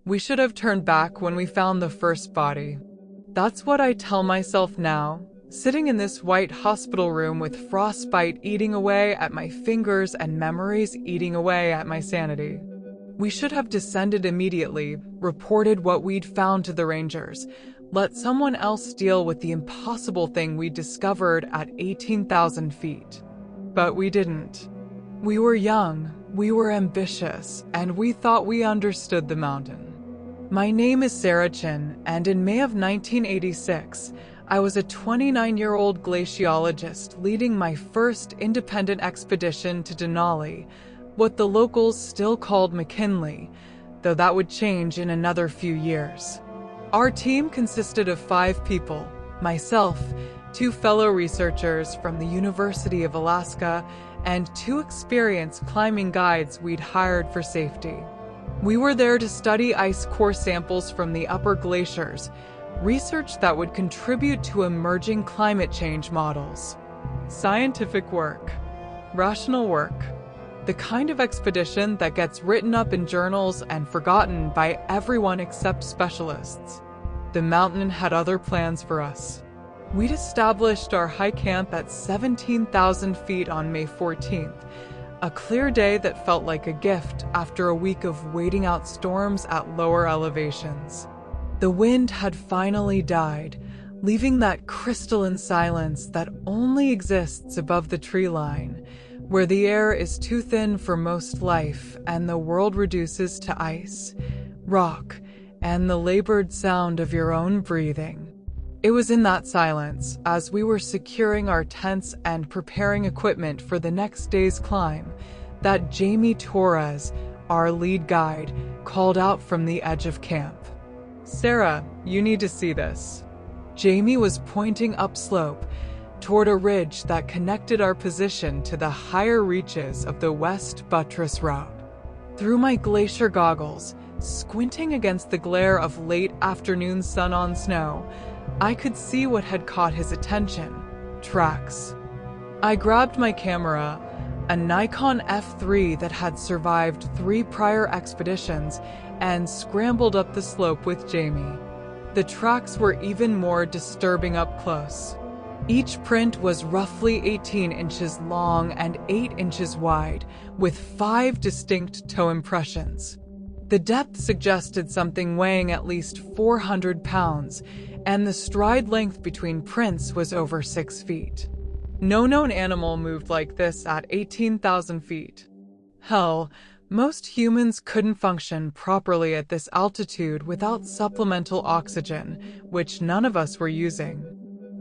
We should have turned back when we found the first body. That's what I tell myself now, sitting in this white hospital room with frostbite eating away at my fingers and memories eating away at my sanity. We should have descended immediately, reported what we'd found to the rangers, let someone else deal with the impossible thing we discovered at 18,000 feet. But we didn't. We were young, we were ambitious, and we thought we understood the mountain. My name is Sarah Chin, and in May of 1986, I was a 29-year-old glaciologist leading my first independent expedition to Denali, what the locals still called McKinley, though that would change in another few years. Our team consisted of 5 people: myself, 2 fellow researchers from the University of Alaska, and 2 experienced climbing guides we'd hired for safety. We were there to study ice core samples from the upper glaciers, research that would contribute to emerging climate change models. Scientific work. Rational work. The kind of expedition that gets written up in journals and forgotten by everyone except specialists. The mountain had other plans for us. We'd established our high camp at 17,000 feet on May 14th, a clear day that felt like a gift after a week of waiting out storms at lower elevations. The wind had finally died, leaving that crystalline silence that only exists above the tree line, where the air is too thin for most life and the world reduces to ice, rock, and the labored sound of your own breathing. It was in that silence, as we were securing our tents and preparing equipment for the next day's climb, that Jamie Torres, our lead guide, called out from the edge of camp. "Sarah, you need to see this." Jamie was pointing upslope, toward a ridge that connected our position to the higher reaches of the West Buttress Route. Through my glacier goggles, squinting against the glare of late afternoon sun on snow, I could see what had caught his attention: tracks. I grabbed my camera, a Nikon F3 that had survived 3 prior expeditions, and scrambled up the slope with Jamie. The tracks were even more disturbing up close. Each print was roughly 18 inches long and 8 inches wide, with 5 distinct toe impressions. The depth suggested something weighing at least 400 pounds, and the stride length between prints was over 6 feet. No known animal moved like this at 18,000 feet. Hell, most humans couldn't function properly at this altitude without supplemental oxygen, which none of us were using.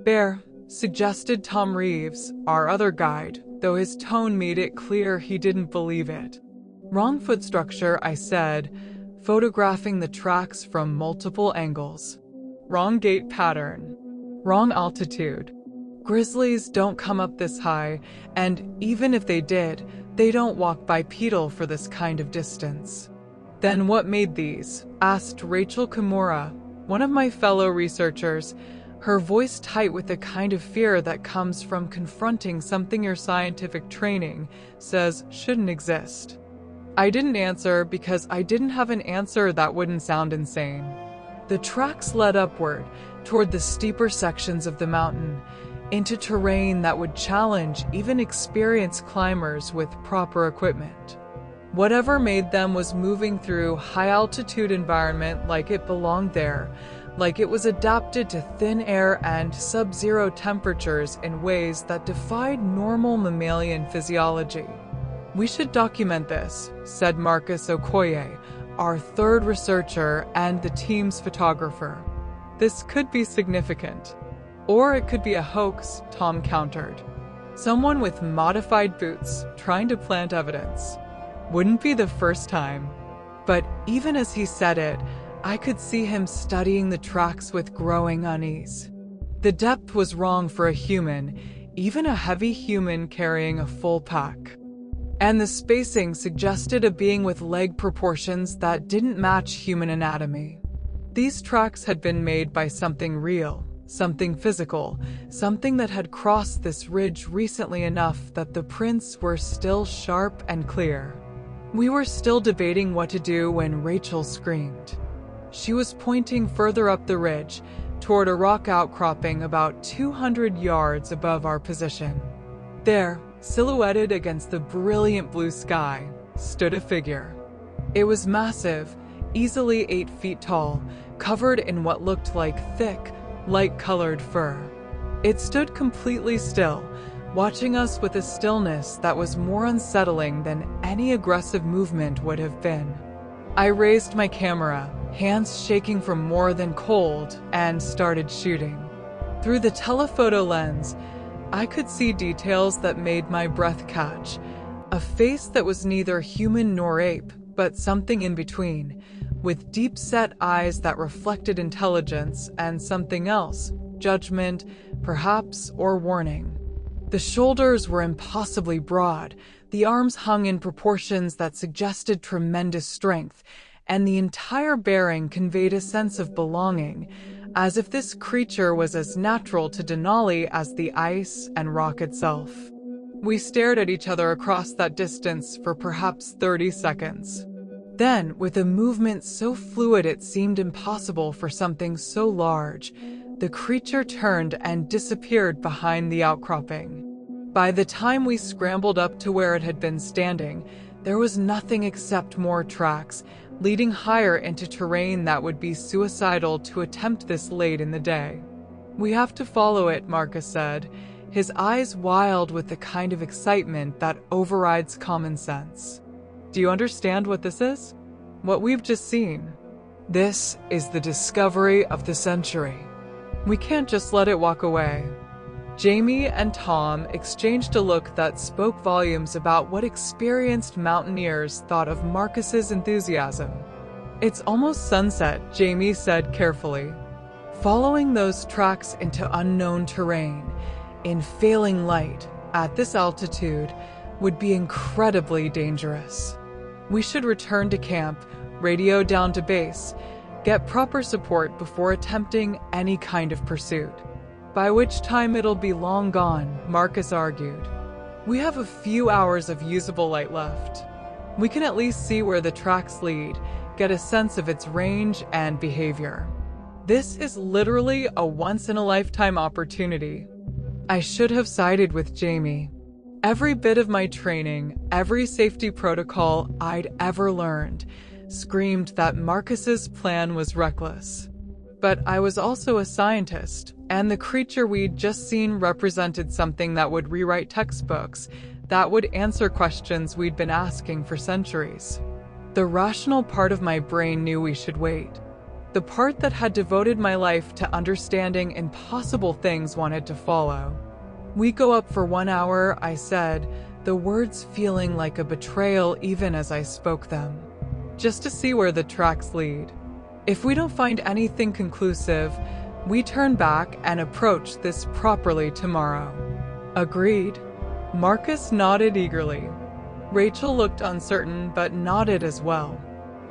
"Bear," suggested Tom Reeves, our other guide, though his tone made it clear he didn't believe it. "Wrong foot structure," I said, photographing the tracks from multiple angles. "Wrong gait pattern. Wrong altitude. Grizzlies don't come up this high, and even if they did, they don't walk bipedal for this kind of distance." "Then what made these?" asked Rachel Kimura, one of my fellow researchers, her voice tight with the kind of fear that comes from confronting something your scientific training says shouldn't exist. I didn't answer because I didn't have an answer that wouldn't sound insane. The tracks led upward, toward the steeper sections of the mountain, into terrain that would challenge even experienced climbers with proper equipment. Whatever made them was moving through high-altitude environment like it belonged there, like it was adapted to thin air and sub-zero temperatures in ways that defied normal mammalian physiology. "We should document this," said Marcus Okoye, our 3rd researcher and the team's photographer. "This could be significant. Or it could be a hoax," Tom countered. "Someone with modified boots trying to plant evidence. Wouldn't be the first time." But even as he said it, I could see him studying the tracks with growing unease. The depth was wrong for a human, even a heavy human carrying a full pack. And the spacing suggested a being with leg proportions that didn't match human anatomy. These tracks had been made by something real, something physical, something that had crossed this ridge recently enough that the prints were still sharp and clear. We were still debating what to do when Rachel screamed. She was pointing further up the ridge, toward a rock outcropping about 200 yards above our position. There, silhouetted against the brilliant blue sky, stood a figure. It was massive, easily 8 feet tall, covered in what looked like thick, light-colored fur. It stood completely still, watching us with a stillness that was more unsettling than any aggressive movement would have been. I raised my camera, hands shaking from more than cold, and started shooting. Through the telephoto lens, I could see details that made my breath catch. A face that was neither human nor ape, but something in between, with deep-set eyes that reflected intelligence and something else, judgment, perhaps, or warning. The shoulders were impossibly broad, the arms hung in proportions that suggested tremendous strength, and the entire bearing conveyed a sense of belonging, as if this creature was as natural to Denali as the ice and rock itself. We stared at each other across that distance for perhaps 30 seconds. Then, with a movement so fluid it seemed impossible for something so large, the creature turned and disappeared behind the outcropping. By the time we scrambled up to where it had been standing, there was nothing except more tracks, leading higher into terrain that would be suicidal to attempt this late in the day. "We have to follow it," Marcus said, his eyes wild with the kind of excitement that overrides common sense. "Do you understand what this is? What we've just seen? This is the discovery of the century. We can't just let it walk away." Jamie and Tom exchanged a look that spoke volumes about what experienced mountaineers thought of Marcus's enthusiasm. "It's almost sunset," Jamie said carefully. "Following those tracks into unknown terrain, in failing light, at this altitude, would be incredibly dangerous. We should return to camp, radio down to base, get proper support before attempting any kind of pursuit. By which time it'll be long gone," Marcus argued. "We have a few hours of usable light left. We can at least see where the tracks lead, get a sense of its range and behavior. This is literally a once-in-a-lifetime opportunity." I should have sided with Jamie. Every bit of my training, every safety protocol I'd ever learned, screamed that Marcus's plan was reckless. But I was also a scientist, and the creature we'd just seen represented something that would rewrite textbooks, that would answer questions we'd been asking for centuries. The rational part of my brain knew we should wait. The part that had devoted my life to understanding impossible things wanted to follow. "We go up for 1 hour," I said, the words feeling like a betrayal even as I spoke them. "Just to see where the tracks lead. If we don't find anything conclusive, we turn back and approach this properly tomorrow." "Agreed." Marcus nodded eagerly. Rachel looked uncertain but nodded as well.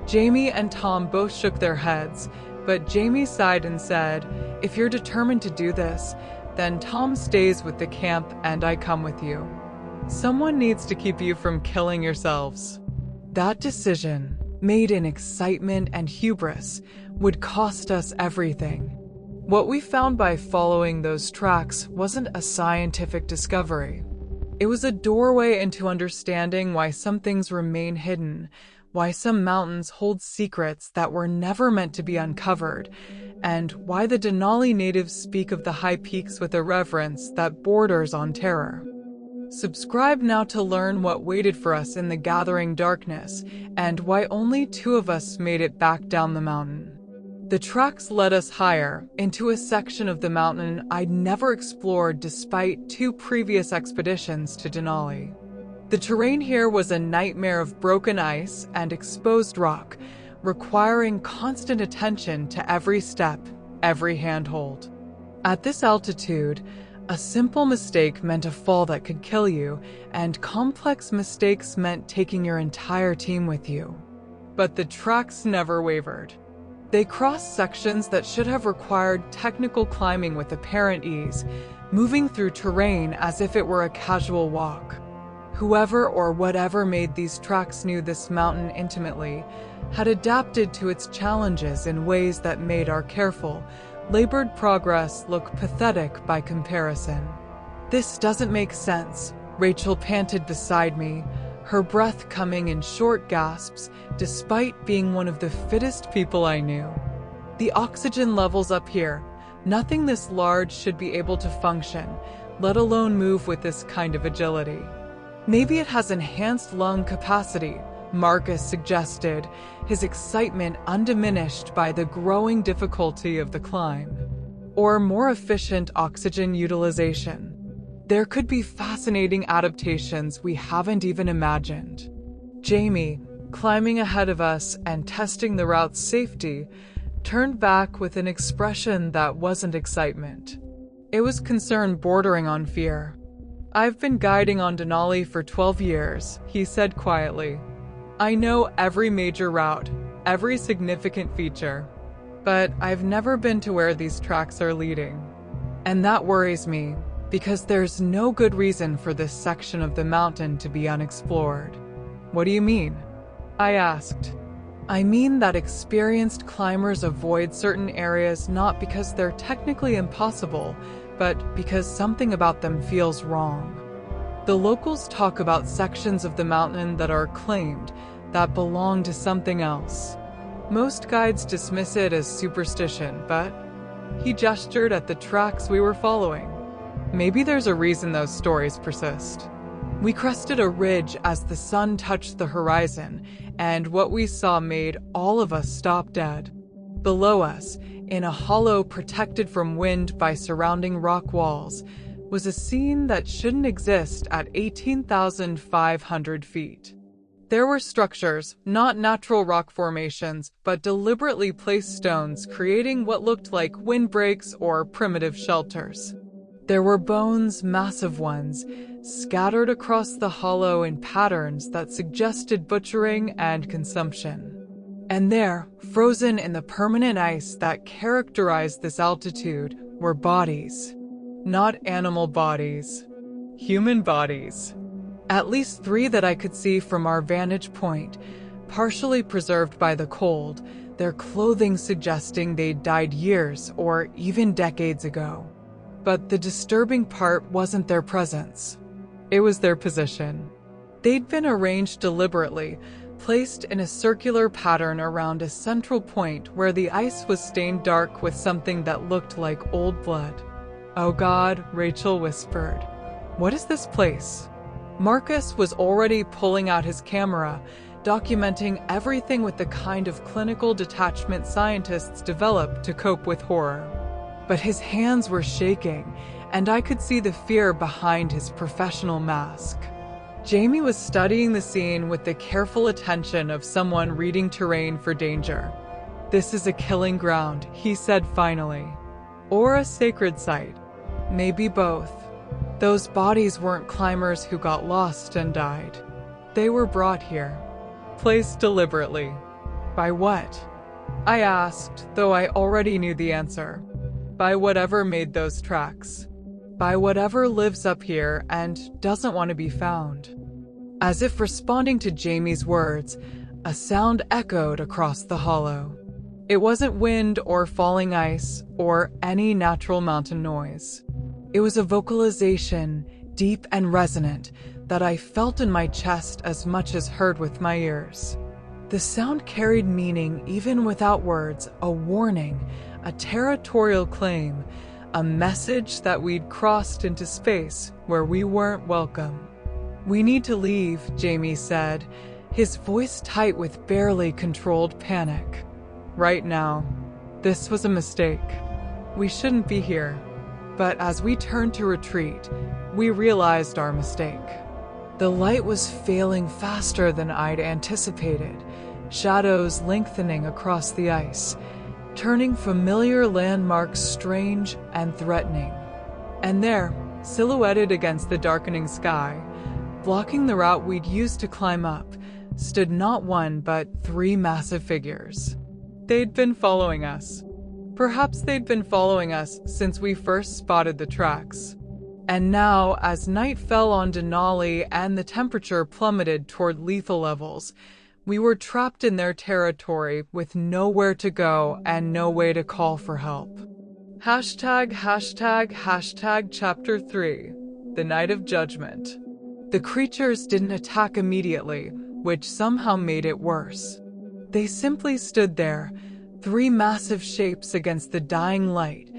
Jamie and Tom both shook their heads, but Jamie sighed and said, "If you're determined to do this, then Tom stays with the camp and I come with you. Someone needs to keep you from killing yourselves." That decision, made in excitement and hubris, would cost us everything. What we found by following those tracks wasn't a scientific discovery. It was a doorway into understanding why some things remain hidden, why some mountains hold secrets that were never meant to be uncovered, and why the Denali natives speak of the high peaks with a reverence that borders on terror. Subscribe now to learn what waited for us in the gathering darkness, and why only 2 of us made it back down the mountain. The tracks led us higher, into a section of the mountain I'd never explored despite 2 previous expeditions to Denali. The terrain here was a nightmare of broken ice and exposed rock, requiring constant attention to every step, every handhold. At this altitude, a simple mistake meant a fall that could kill you, and complex mistakes meant taking your entire team with you. But the tracks never wavered. They crossed sections that should have required technical climbing with apparent ease, moving through terrain as if it were a casual walk. Whoever or whatever made these tracks knew this mountain intimately, had adapted to its challenges in ways that made our careful, labored progress look pathetic by comparison. "This doesn't make sense," Rachel panted beside me, her breath coming in short gasps, despite being one of the fittest people I knew. "The oxygen levels up here. Nothing this large should be able to function, let alone move with this kind of agility." "Maybe it has enhanced lung capacity," Marcus suggested, his excitement undiminished by the growing difficulty of the climb. "Or more efficient oxygen utilization. There could be fascinating adaptations we haven't even imagined." Jamie, climbing ahead of us and testing the route's safety, turned back with an expression that wasn't excitement. It was concern bordering on fear. "I've been guiding on Denali for 12 years, he said quietly. "I know every major route, every significant feature. But I've never been to where these tracks are leading. And that worries me, because there's no good reason for this section of the mountain to be unexplored." "What do you mean?" I asked. "I mean that experienced climbers avoid certain areas not because they're technically impossible, but because something about them feels wrong. The locals talk about sections of the mountain that are claimed, that belong to something else. Most guides dismiss it as superstition, but..." He gestured at the tracks we were following. "Maybe there's a reason those stories persist." We crested a ridge as the sun touched the horizon, and what we saw made all of us stop dead. Below us, in a hollow protected from wind by surrounding rock walls, was a scene that shouldn't exist at 18,500 feet. There were structures, not natural rock formations, but deliberately placed stones creating what looked like windbreaks or primitive shelters. There were bones, massive ones, scattered across the hollow in patterns that suggested butchering and consumption. And there, frozen in the permanent ice that characterized this altitude, were bodies. Not animal bodies. Human bodies. At least 3 that I could see from our vantage point, partially preserved by the cold, their clothing suggesting they'd died years or even decades ago. But the disturbing part wasn't their presence. It was their position. They'd been arranged deliberately, placed in a circular pattern around a central point where the ice was stained dark with something that looked like old blood. "Oh God," Rachel whispered. "What is this place?" Marcus was already pulling out his camera, documenting everything with the kind of clinical detachment scientists develop to cope with horror. But his hands were shaking, and I could see the fear behind his professional mask. Jamie was studying the scene with the careful attention of someone reading terrain for danger. "This is a killing ground," he said finally. "Or a sacred site. Maybe both. Those bodies weren't climbers who got lost and died. They were brought here. Placed deliberately." "By what?" I asked, though I already knew the answer. "By whatever made those tracks. By whatever lives up here and doesn't want to be found." As if responding to Jamie's words, a sound echoed across the hollow. It wasn't wind or falling ice or any natural mountain noise. It was a vocalization, deep and resonant, that I felt in my chest as much as heard with my ears. The sound carried meaning even without words, a warning, a territorial claim, a message that we'd crossed into space where we weren't welcome. "We need to leave," Jamie said, his voice tight with barely controlled panic. "Right now. This was a mistake. We shouldn't be here." But as we turned to retreat, we realized our mistake. The light was failing faster than I'd anticipated, shadows lengthening across the ice, turning familiar landmarks strange and threatening. And there, silhouetted against the darkening sky, blocking the route we'd used to climb up, stood not 1 but 3 massive figures. They'd been following us. Perhaps they'd been following us since we first spotted the tracks. And now, as night fell on Denali and the temperature plummeted toward lethal levels, we were trapped in their territory with nowhere to go and no way to call for help. Hashtag Chapter 3, The Night of Judgment. The creatures didn't attack immediately, which somehow made it worse. They simply stood there, three massive shapes against the dying light,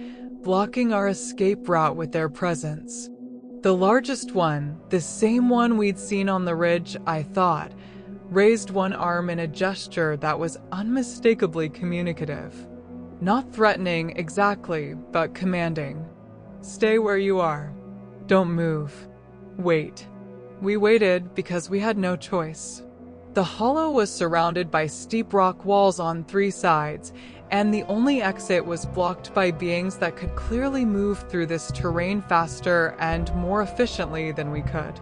blocking our escape route with their presence. The largest one, the same one we'd seen on the ridge, I thought, raised one arm in a gesture that was unmistakably communicative. Not threatening exactly, but commanding. Stay where you are. Don't move. Wait. We waited because we had no choice. The hollow was surrounded by steep rock walls on three sides, and the only exit was blocked by beings that could clearly move through this terrain faster and more efficiently than we could.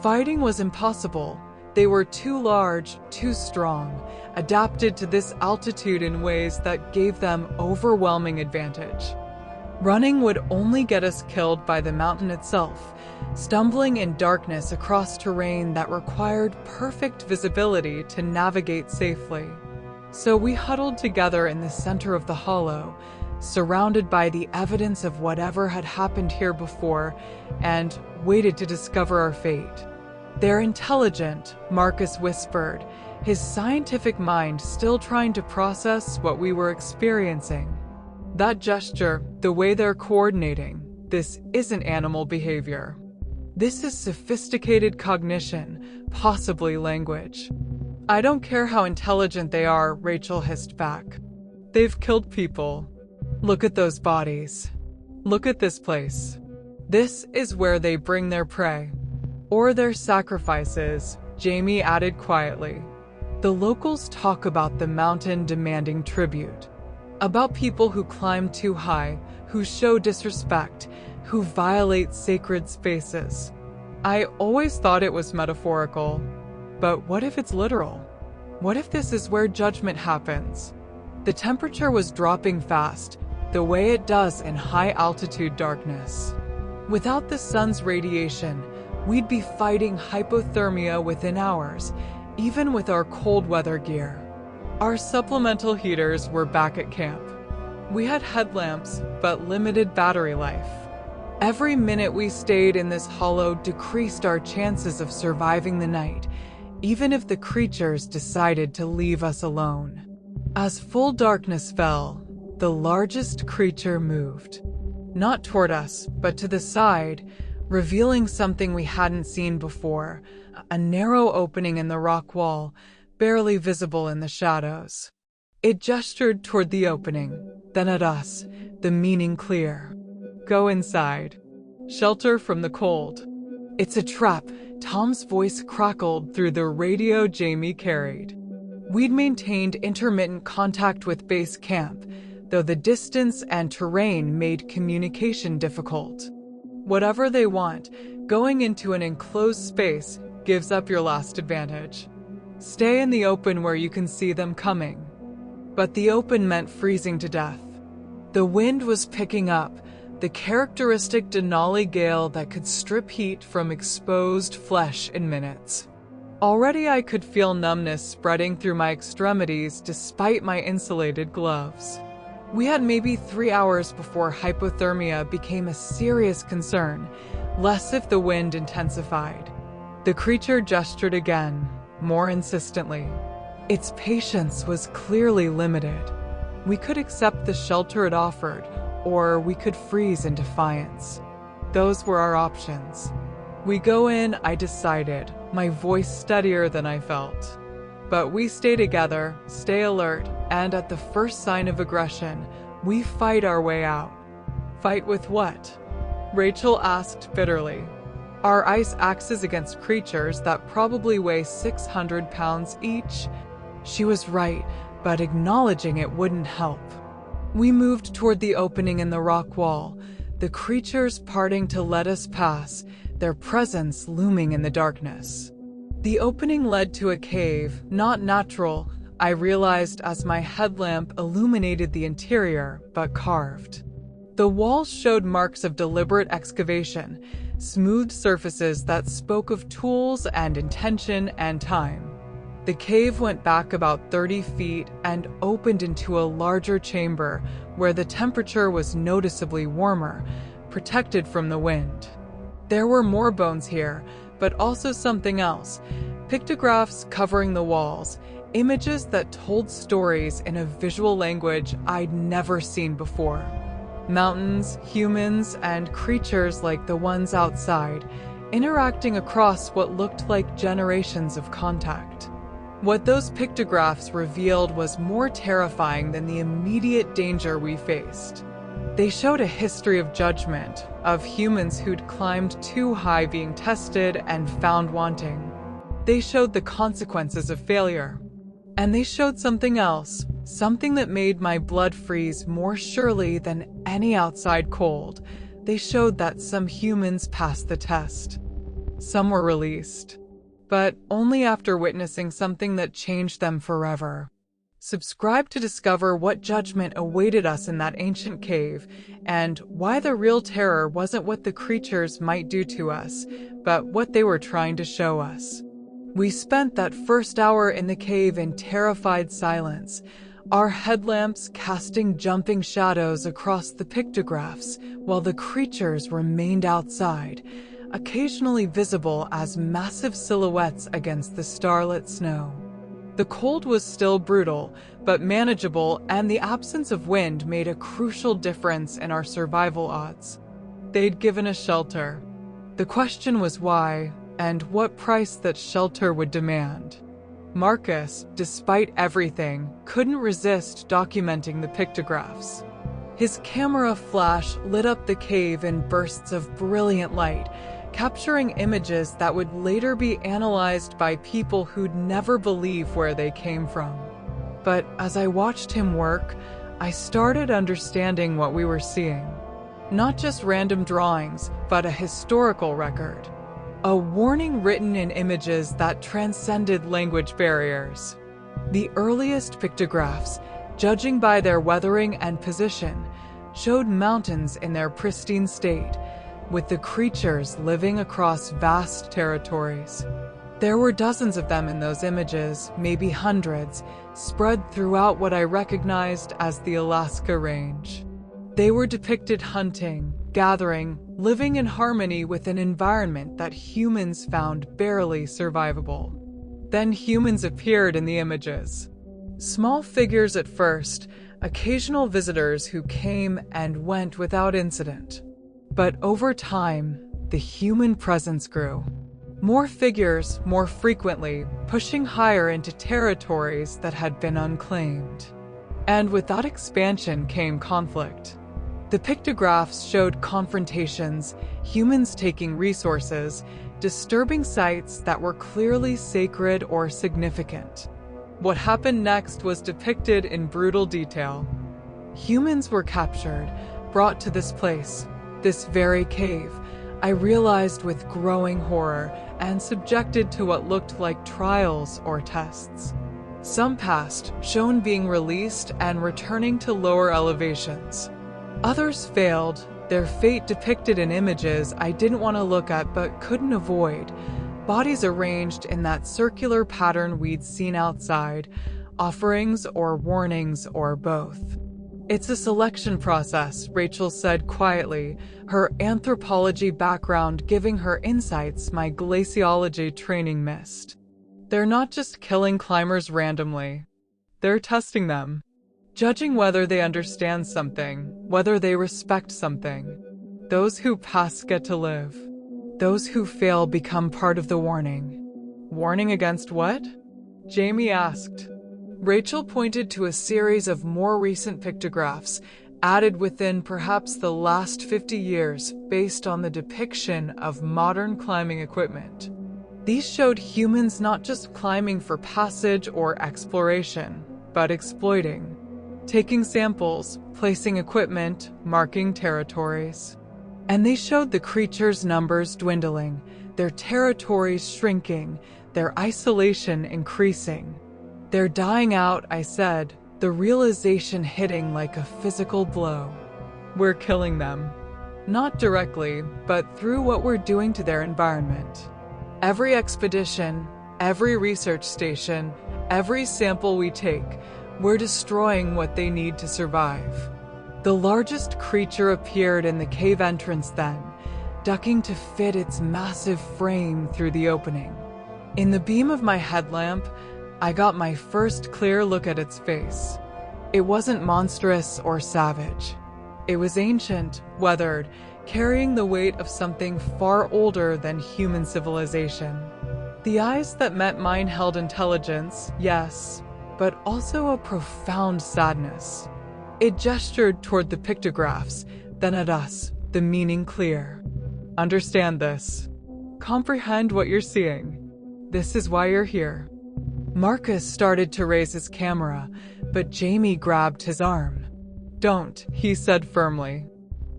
Fighting was impossible. They were too large, too strong, adapted to this altitude in ways that gave them overwhelming advantage. Running would only get us killed by the mountain itself, stumbling in darkness across terrain that required perfect visibility to navigate safely. So we huddled together in the center of the hollow, surrounded by the evidence of whatever had happened here before, and waited to discover our fate. "They're intelligent," Marcus whispered, his scientific mind still trying to process what we were experiencing. That gesture, the way they're coordinating, this isn't animal behavior. This is sophisticated cognition, possibly language. "I don't care how intelligent they are," Rachel hissed back. "They've killed people. Look at those bodies. Look at this place. This is where they bring their prey. Or their sacrifices," Jamie added quietly. "The locals talk about the mountain demanding tribute. About people who climb too high, who show disrespect, who violate sacred spaces. I always thought it was metaphorical. But what if it's literal? What if this is where judgment happens?" The temperature was dropping fast, the way it does in high-altitude darkness. Without the sun's radiation, we'd be fighting hypothermia within hours, even with our cold weather gear. Our supplemental heaters were back at camp. We had headlamps, but limited battery life. Every minute we stayed in this hollow decreased our chances of surviving the night, even if the creatures decided to leave us alone. As full darkness fell, the largest creature moved. Not toward us, but to the side, revealing something we hadn't seen before, a narrow opening in the rock wall, barely visible in the shadows. It gestured toward the opening, then at us, the meaning clear. "Go inside. Shelter from the cold." "It's a trap," Tom's voice crackled through the radio Jamie carried. We'd maintained intermittent contact with base camp, though the distance and terrain made communication difficult. Whatever they want, going into an enclosed space gives up your last advantage. Stay in the open where you can see them coming. But the open meant freezing to death. The wind was picking up, the characteristic Denali gale that could strip heat from exposed flesh in minutes. Already I could feel numbness spreading through my extremities despite my insulated gloves. We had maybe 3 hours before hypothermia became a serious concern, less if the wind intensified. The creature gestured again, more insistently. Its patience was clearly limited. We could accept the shelter it offered, or we could freeze in defiance. Those were our options. "We go in," I decided, my voice steadier than I felt. "But we stay together, stay alert, and at the first sign of aggression, we fight our way out." "Fight with what?" Rachel asked bitterly. "Our ice axes against creatures that probably weigh 600 pounds each." She was right, but acknowledging it wouldn't help. We moved toward the opening in the rock wall, the creatures parting to let us pass, their presence looming in the darkness. The opening led to a cave, not natural, I realized as my headlamp illuminated the interior, but carved. The walls showed marks of deliberate excavation, smooth surfaces that spoke of tools and intention and time. The cave went back about 30 feet and opened into a larger chamber where the temperature was noticeably warmer, protected from the wind. There were more bones here, but also something else. Pictographs covering the walls, images that told stories in a visual language I'd never seen before. Mountains, humans, and creatures like the ones outside, interacting across what looked like generations of contact. What those pictographs revealed was more terrifying than the immediate danger we faced. They showed a history of judgment, of humans who'd climbed too high being tested and found wanting. They showed the consequences of failure. And they showed something else, something that made my blood freeze more surely than any outside cold. They showed that some humans passed the test. Some were released, but only after witnessing something that changed them forever. Subscribe to discover what judgment awaited us in that ancient cave and why the real terror wasn't what the creatures might do to us, but what they were trying to show us. We spent that first hour in the cave in terrified silence, our headlamps casting jumping shadows across the pictographs while the creatures remained outside, occasionally visible as massive silhouettes against the starlit snow. The cold was still brutal, but manageable, and the absence of wind made a crucial difference in our survival odds. They'd given us shelter. The question was why, and what price that shelter would demand. Marcus, despite everything, couldn't resist documenting the pictographs. His camera flash lit up the cave in bursts of brilliant light, capturing images that would later be analyzed by people who'd never believe where they came from. But as I watched him work, I started understanding what we were seeing. Not just random drawings, but a historical record. A warning written in images that transcended language barriers. The earliest pictographs, judging by their weathering and position, showed mountains in their pristine state, with the creatures living across vast territories. There were dozens of them in those images, maybe hundreds, spread throughout what I recognized as the Alaska Range. They were depicted hunting, gathering, living in harmony with an environment that humans found barely survivable. Then humans appeared in the images. Small figures at first, occasional visitors who came and went without incident. But over time, the human presence grew. More figures, more frequently, pushing higher into territories that had been unclaimed. And with that expansion came conflict. The pictographs showed confrontations, humans taking resources, disturbing sites that were clearly sacred or significant. What happened next was depicted in brutal detail. Humans were captured, brought to this place, this very cave, I realized with growing horror, and subjected to what looked like trials or tests. Some passed, shown being released and returning to lower elevations. Others failed, their fate depicted in images I didn't want to look at but couldn't avoid, bodies arranged in that circular pattern we'd seen outside, offerings or warnings or both. It's a selection process, Rachel said quietly, her anthropology background giving her insights my glaciology training missed. They're not just killing climbers randomly. They're testing them. Judging whether they understand something, whether they respect something. Those who pass get to live. Those who fail become part of the warning. Warning against what? Jamie asked. Rachel pointed to a series of more recent pictographs, added within perhaps the last 50 years based on the depiction of modern climbing equipment. These showed humans not just climbing for passage or exploration, but exploiting. Taking samples, placing equipment, marking territories. And they showed the creatures' numbers dwindling, their territories shrinking, their isolation increasing. They're dying out, I said, the realization hitting like a physical blow. We're killing them. Not directly, but through what we're doing to their environment. Every expedition, every research station, every sample we take, we're destroying what they need to survive. The largest creature appeared in the cave entrance then, ducking to fit its massive frame through the opening. In the beam of my headlamp, I got my first clear look at its face. It wasn't monstrous or savage. It was ancient, weathered, carrying the weight of something far older than human civilization. The eyes that met mine held intelligence, yes, but also a profound sadness. It gestured toward the pictographs, then at us, the meaning clear. Understand this. Comprehend what you're seeing. This is why you're here. Marcus started to raise his camera, but Jamie grabbed his arm. Don't, he said firmly.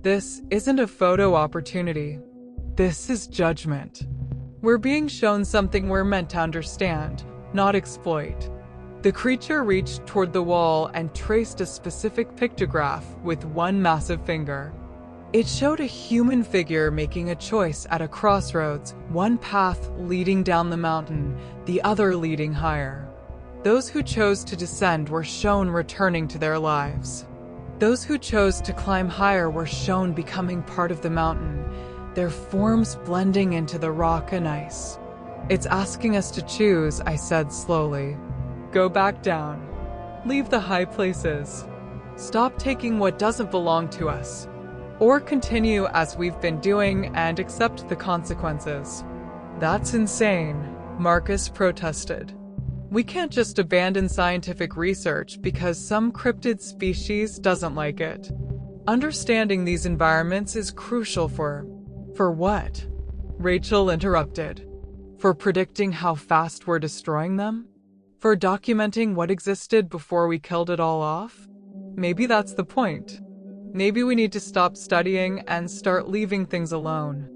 This isn't a photo opportunity. This is judgment. We're being shown something we're meant to understand, not exploit. The creature reached toward the wall and traced a specific pictograph with one massive finger. It showed a human figure making a choice at a crossroads, one path leading down the mountain, the other leading higher. Those who chose to descend were shown returning to their lives. Those who chose to climb higher were shown becoming part of the mountain, their forms blending into the rock and ice. It's asking us to choose, I said slowly. Go back down. Leave the high places. Stop taking what doesn't belong to us. Or continue as we've been doing and accept the consequences. That's insane, Marcus protested. We can't just abandon scientific research because some cryptid species doesn't like it. Understanding these environments is crucial for what? Rachel interrupted. For predicting how fast we're destroying them? For documenting what existed before we killed it all off? Maybe that's the point. Maybe we need to stop studying and start leaving things alone.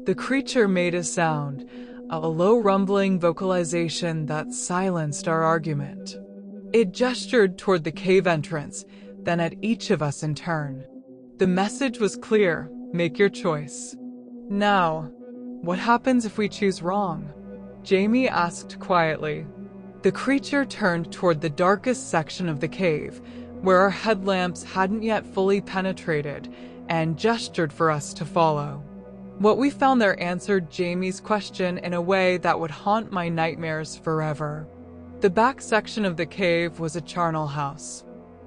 The creature made a sound, a low rumbling vocalization that silenced our argument. It gestured toward the cave entrance, then at each of us in turn. The message was clear: make your choice. Now, what happens if we choose wrong? Jamie asked quietly. The creature turned toward the darkest section of the cave, where our headlamps hadn't yet fully penetrated, and gestured for us to follow. What we found there answered Jamie's question in a way that would haunt my nightmares forever. The back section of the cave was a charnel house.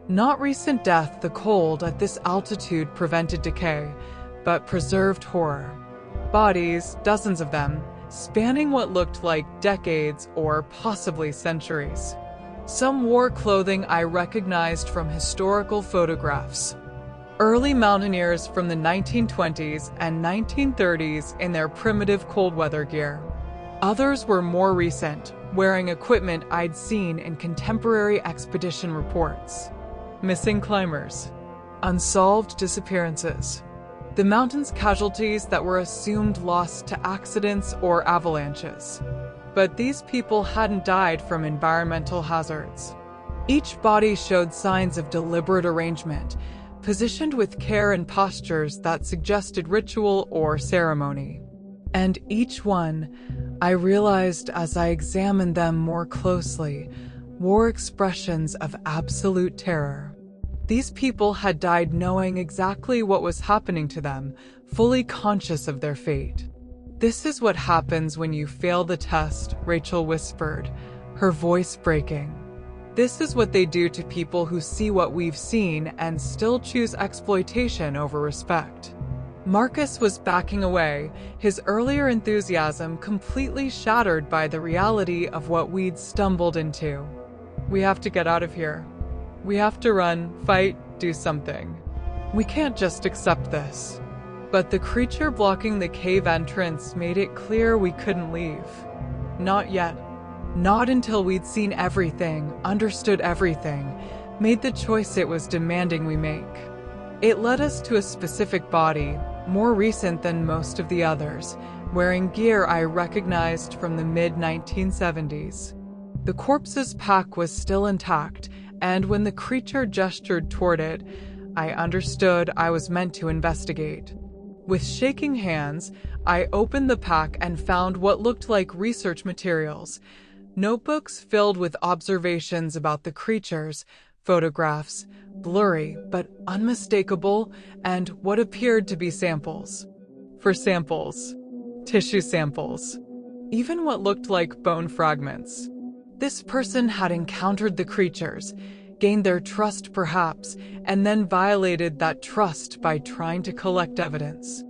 Not recent death, the cold at this altitude prevented decay, but preserved horror. Bodies, dozens of them, spanning what looked like decades or possibly centuries. Some wore clothing I recognized from historical photographs. Early mountaineers from the 1920s and 1930s in their primitive cold weather gear. Others were more recent, wearing equipment I'd seen in contemporary expedition reports. Missing climbers. Unsolved disappearances. The mountain's casualties that were assumed lost to accidents or avalanches. But these people hadn't died from environmental hazards. Each body showed signs of deliberate arrangement, positioned with care and postures that suggested ritual or ceremony. And each one, I realized as I examined them more closely, wore expressions of absolute terror. These people had died knowing exactly what was happening to them, fully conscious of their fate. This is what happens when you fail the test, Rachel whispered, her voice breaking. This is what they do to people who see what we've seen and still choose exploitation over respect. Marcus was backing away, his earlier enthusiasm completely shattered by the reality of what we'd stumbled into. We have to get out of here. We have to run, fight, do something. We can't just accept this. But the creature blocking the cave entrance made it clear we couldn't leave. Not yet. Not until we'd seen everything, understood everything, made the choice it was demanding we make. It led us to a specific body, more recent than most of the others, wearing gear I recognized from the mid-1970s. The corpse's pack was still intact, and when the creature gestured toward it, I understood I was meant to investigate. With shaking hands, I opened the pack and found what looked like research materials, notebooks filled with observations about the creatures, photographs, blurry but unmistakable, and what appeared to be samples. For samples, tissue samples, even what looked like bone fragments. This person had encountered the creatures, gained their trust perhaps, and then violated that trust by trying to collect evidence.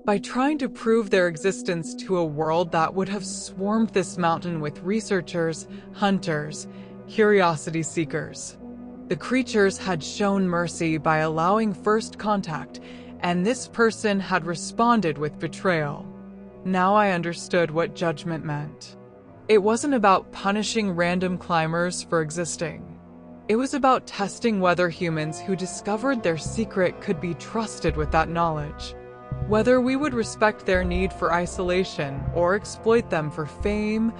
By trying to prove their existence to a world that would have swarmed this mountain with researchers, hunters, curiosity seekers. The creatures had shown mercy by allowing first contact, and this person had responded with betrayal. Now I understood what judgment meant. It wasn't about punishing random climbers for existing. It was about testing whether humans who discovered their secret could be trusted with that knowledge. Whether we would respect their need for isolation or exploit them for fame,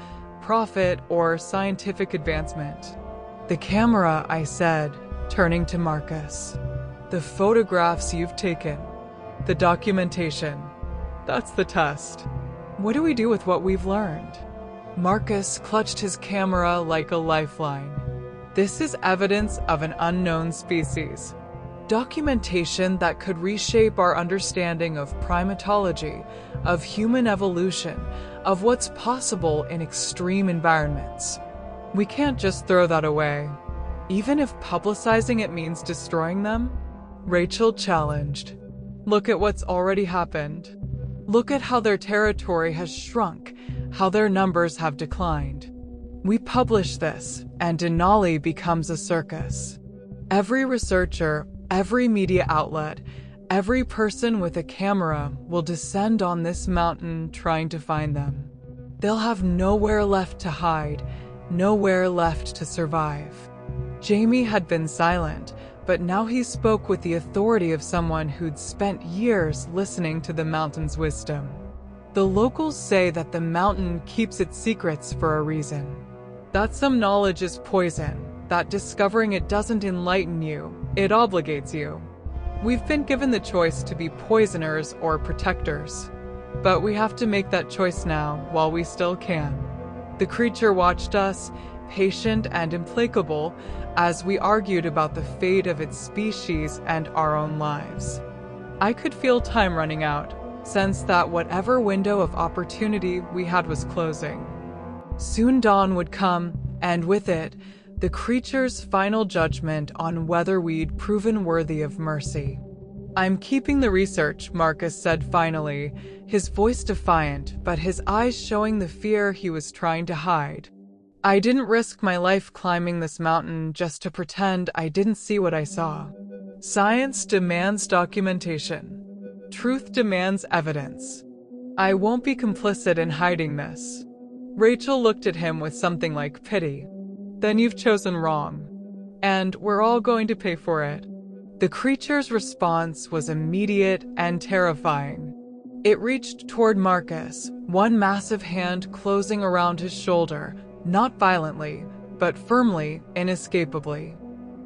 profit, or scientific advancement. The camera, I said, turning to Marcus. The photographs you've taken. The documentation. That's the test. What do we do with what we've learned? Marcus clutched his camera like a lifeline. This is evidence of an unknown species. Documentation that could reshape our understanding of primatology, of human evolution, of what's possible in extreme environments. We can't just throw that away, even if publicizing it means destroying them. Rachel challenged. Look at what's already happened. Look at how their territory has shrunk, how their numbers have declined. We publish this, and Denali becomes a circus. Every researcher, every media outlet, every person with a camera will descend on this mountain trying to find them. They'll have nowhere left to hide, nowhere left to survive. Jamie had been silent, but now he spoke with the authority of someone who'd spent years listening to the mountain's wisdom. The locals say that the mountain keeps its secrets for a reason. That some knowledge is poison, that discovering it doesn't enlighten you, it obligates you. We've been given the choice to be poisoners or protectors. But we have to make that choice now, while we still can. The creature watched us, patient and implacable, as we argued about the fate of its species and our own lives. I could feel time running out, sense that whatever window of opportunity we had was closing. Soon dawn would come, and with it, the creature's final judgment on whether we'd proven worthy of mercy. I'm keeping the research, Marcus said finally, his voice defiant, but his eyes showing the fear he was trying to hide. I didn't risk my life climbing this mountain just to pretend I didn't see what I saw. Science demands documentation. Truth demands evidence. I won't be complicit in hiding this. Rachel looked at him with something like pity. Then you've chosen wrong. And we're all going to pay for it. The creature's response was immediate and terrifying. It reached toward Marcus, one massive hand closing around his shoulder, not violently, but firmly, inescapably.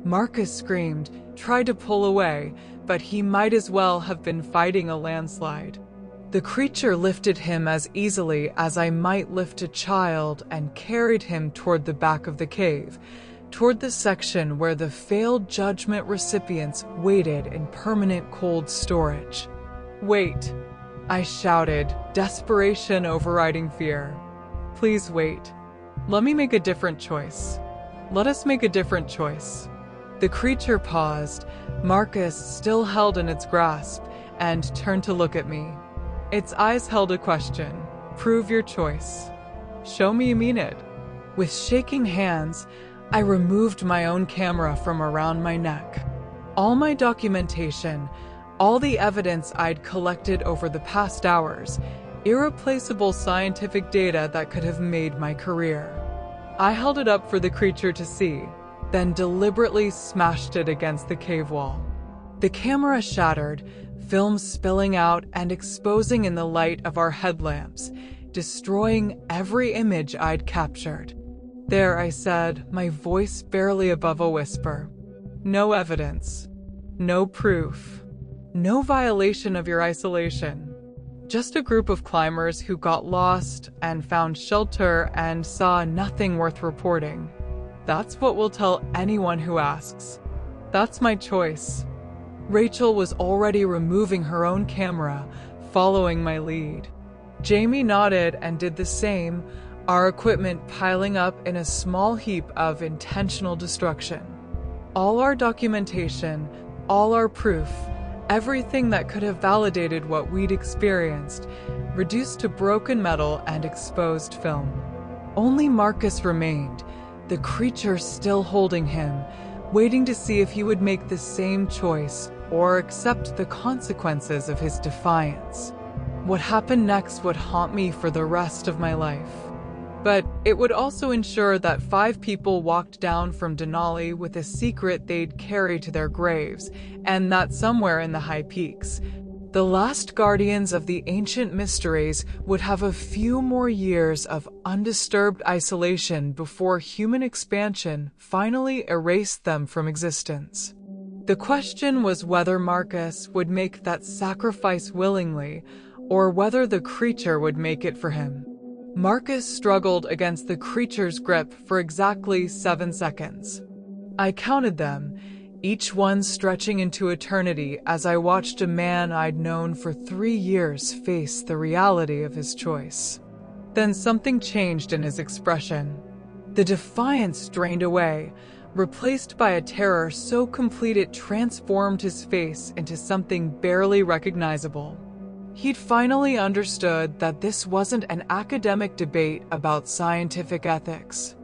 Marcus screamed, tried to pull away, but he might as well have been fighting a landslide. The creature lifted him as easily as I might lift a child and carried him toward the back of the cave, toward the section where the failed judgment recipients waited in permanent cold storage. Wait, I shouted, desperation overriding fear. Please wait. Let me make a different choice. Let us make a different choice. The creature paused, Marcus still held in its grasp, and turned to look at me. Its eyes held a question. Prove your choice. Show me you mean it. With shaking hands, I removed my own camera from around my neck. All my documentation, all the evidence I'd collected over the past hours, irreplaceable scientific data that could have made my career. I held it up for the creature to see, then deliberately smashed it against the cave wall. The camera shattered, film spilling out and exposing in the light of our headlamps, destroying every image I'd captured. There, I said, my voice barely above a whisper. No evidence. No proof. No violation of your isolation. Just a group of climbers who got lost and found shelter and saw nothing worth reporting. That's what we'll tell anyone who asks. That's my choice. Rachel was already removing her own camera, following my lead. Jamie nodded and did the same, our equipment piling up in a small heap of intentional destruction. All our documentation, all our proof, everything that could have validated what we'd experienced, reduced to broken metal and exposed film. Only Marcus remained, the creature still holding him, waiting to see if he would make the same choice or accept the consequences of his defiance. What happened next would haunt me for the rest of my life. But it would also ensure that 5 people walked down from Denali with a secret they'd carry to their graves, and that somewhere in the high peaks, the last guardians of the ancient mysteries would have a few more years of undisturbed isolation before human expansion finally erased them from existence. The question was whether Marcus would make that sacrifice willingly, or whether the creature would make it for him. Marcus struggled against the creature's grip for exactly 7 seconds. I counted them, each one stretching into eternity as I watched a man I'd known for 3 years face the reality of his choice. Then something changed in his expression. The defiance drained away, replaced by a terror so complete it transformed his face into something barely recognizable. He'd finally understood that this wasn't an academic debate about scientific ethics.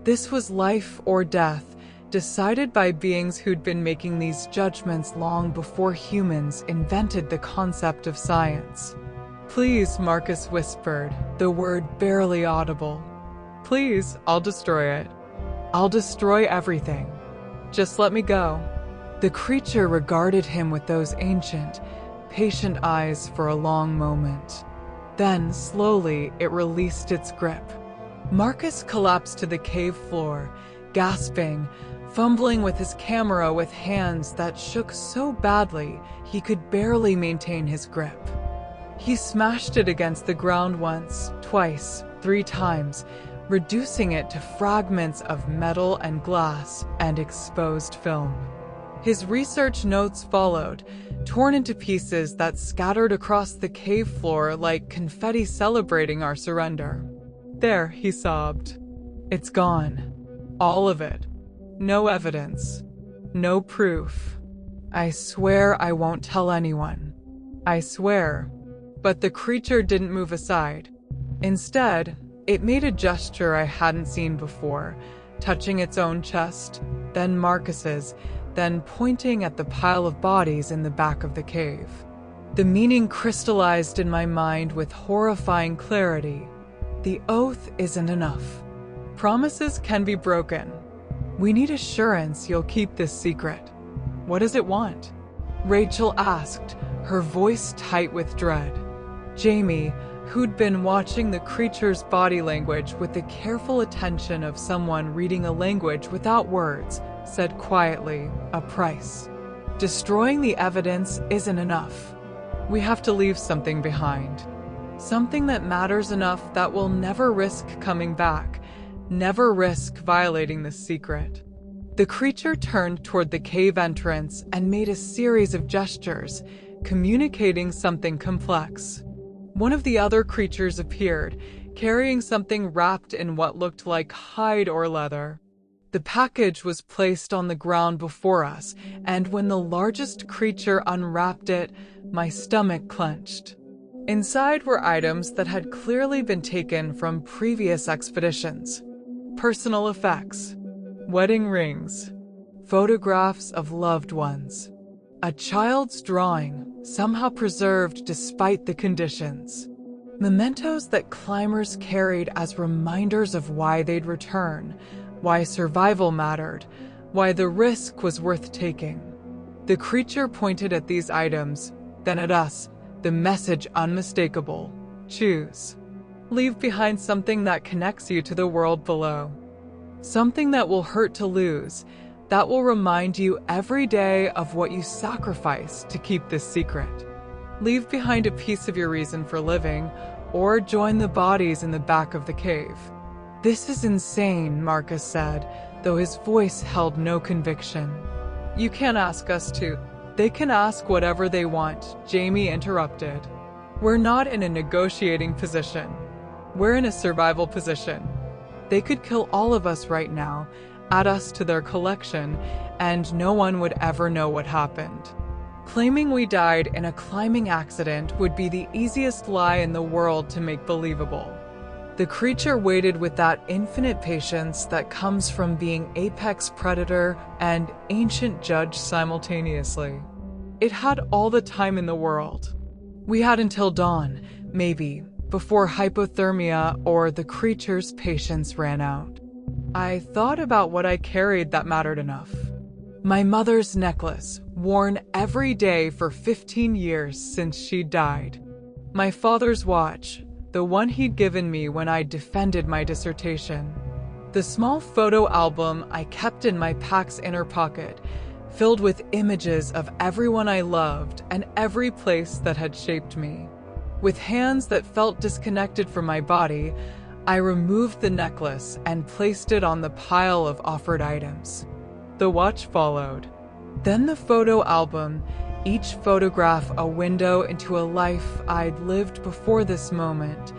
This was life or death, decided by beings who'd been making these judgments long before humans invented the concept of science. "Please," Marcus whispered, the word barely audible. "Please, I'll destroy it. I'll destroy everything. Just let me go." The creature regarded him with those ancient, patient eyes for a long moment. Then, slowly, it released its grip. Marcus collapsed to the cave floor, gasping, fumbling with his camera with hands that shook so badly he could barely maintain his grip. He smashed it against the ground once, twice, 3 times, reducing it to fragments of metal and glass and exposed film. His research notes followed, torn into pieces that scattered across the cave floor like confetti celebrating our surrender. "There," he sobbed. "It's gone. All of it. No evidence. No proof. I swear I won't tell anyone. I swear." But the creature didn't move aside. Instead, it made a gesture I hadn't seen before, touching its own chest, then Marcus's, then pointing at the pile of bodies in the back of the cave. The meaning crystallized in my mind with horrifying clarity. The oath isn't enough. Promises can be broken. We need assurance you'll keep this secret. What does it want? Rachel asked, her voice tight with dread. Jamie, who'd been watching the creature's body language with the careful attention of someone reading a language without words, said quietly, "A price. Destroying the evidence isn't enough. We have to leave something behind. Something that matters enough that we'll never risk coming back, never risk violating the secret." The creature turned toward the cave entrance and made a series of gestures, communicating something complex. One of the other creatures appeared, carrying something wrapped in what looked like hide or leather. The package was placed on the ground before us, and when the largest creature unwrapped it, my stomach clenched. Inside were items that had clearly been taken from previous expeditions. Personal effects, wedding rings, photographs of loved ones, a child's drawing, somehow preserved despite the conditions. Mementos that climbers carried as reminders of why they'd return, why survival mattered, why the risk was worth taking. The creature pointed at these items, then at us, the message unmistakable: choose. Leave behind something that connects you to the world below. Something that will hurt to lose, that will remind you every day of what you sacrificed to keep this secret. Leave behind a piece of your reason for living, or join the bodies in the back of the cave. This is insane, Marcus said, though his voice held no conviction. You can't ask us to. They can ask whatever they want, Jamie interrupted. We're not in a negotiating position. We're in a survival position. They could kill all of us right now, add us to their collection, and no one would ever know what happened. Claiming we died in a climbing accident would be the easiest lie in the world to make believable. The creature waited with that infinite patience that comes from being apex predator and ancient judge simultaneously. It had all the time in the world. We had until dawn, maybe, before hypothermia or the creature's patience ran out. I thought about what I carried that mattered enough. My mother's necklace, worn every day for 15 years since she died. My father's watch, the one he'd given me when I defended my dissertation. The small photo album I kept in my pack's inner pocket, filled with images of everyone I loved and every place that had shaped me. With hands that felt disconnected from my body, I removed the necklace and placed it on the pile of offered items. The watch followed. Then the photo album, each photograph a window into a life I'd lived before this moment,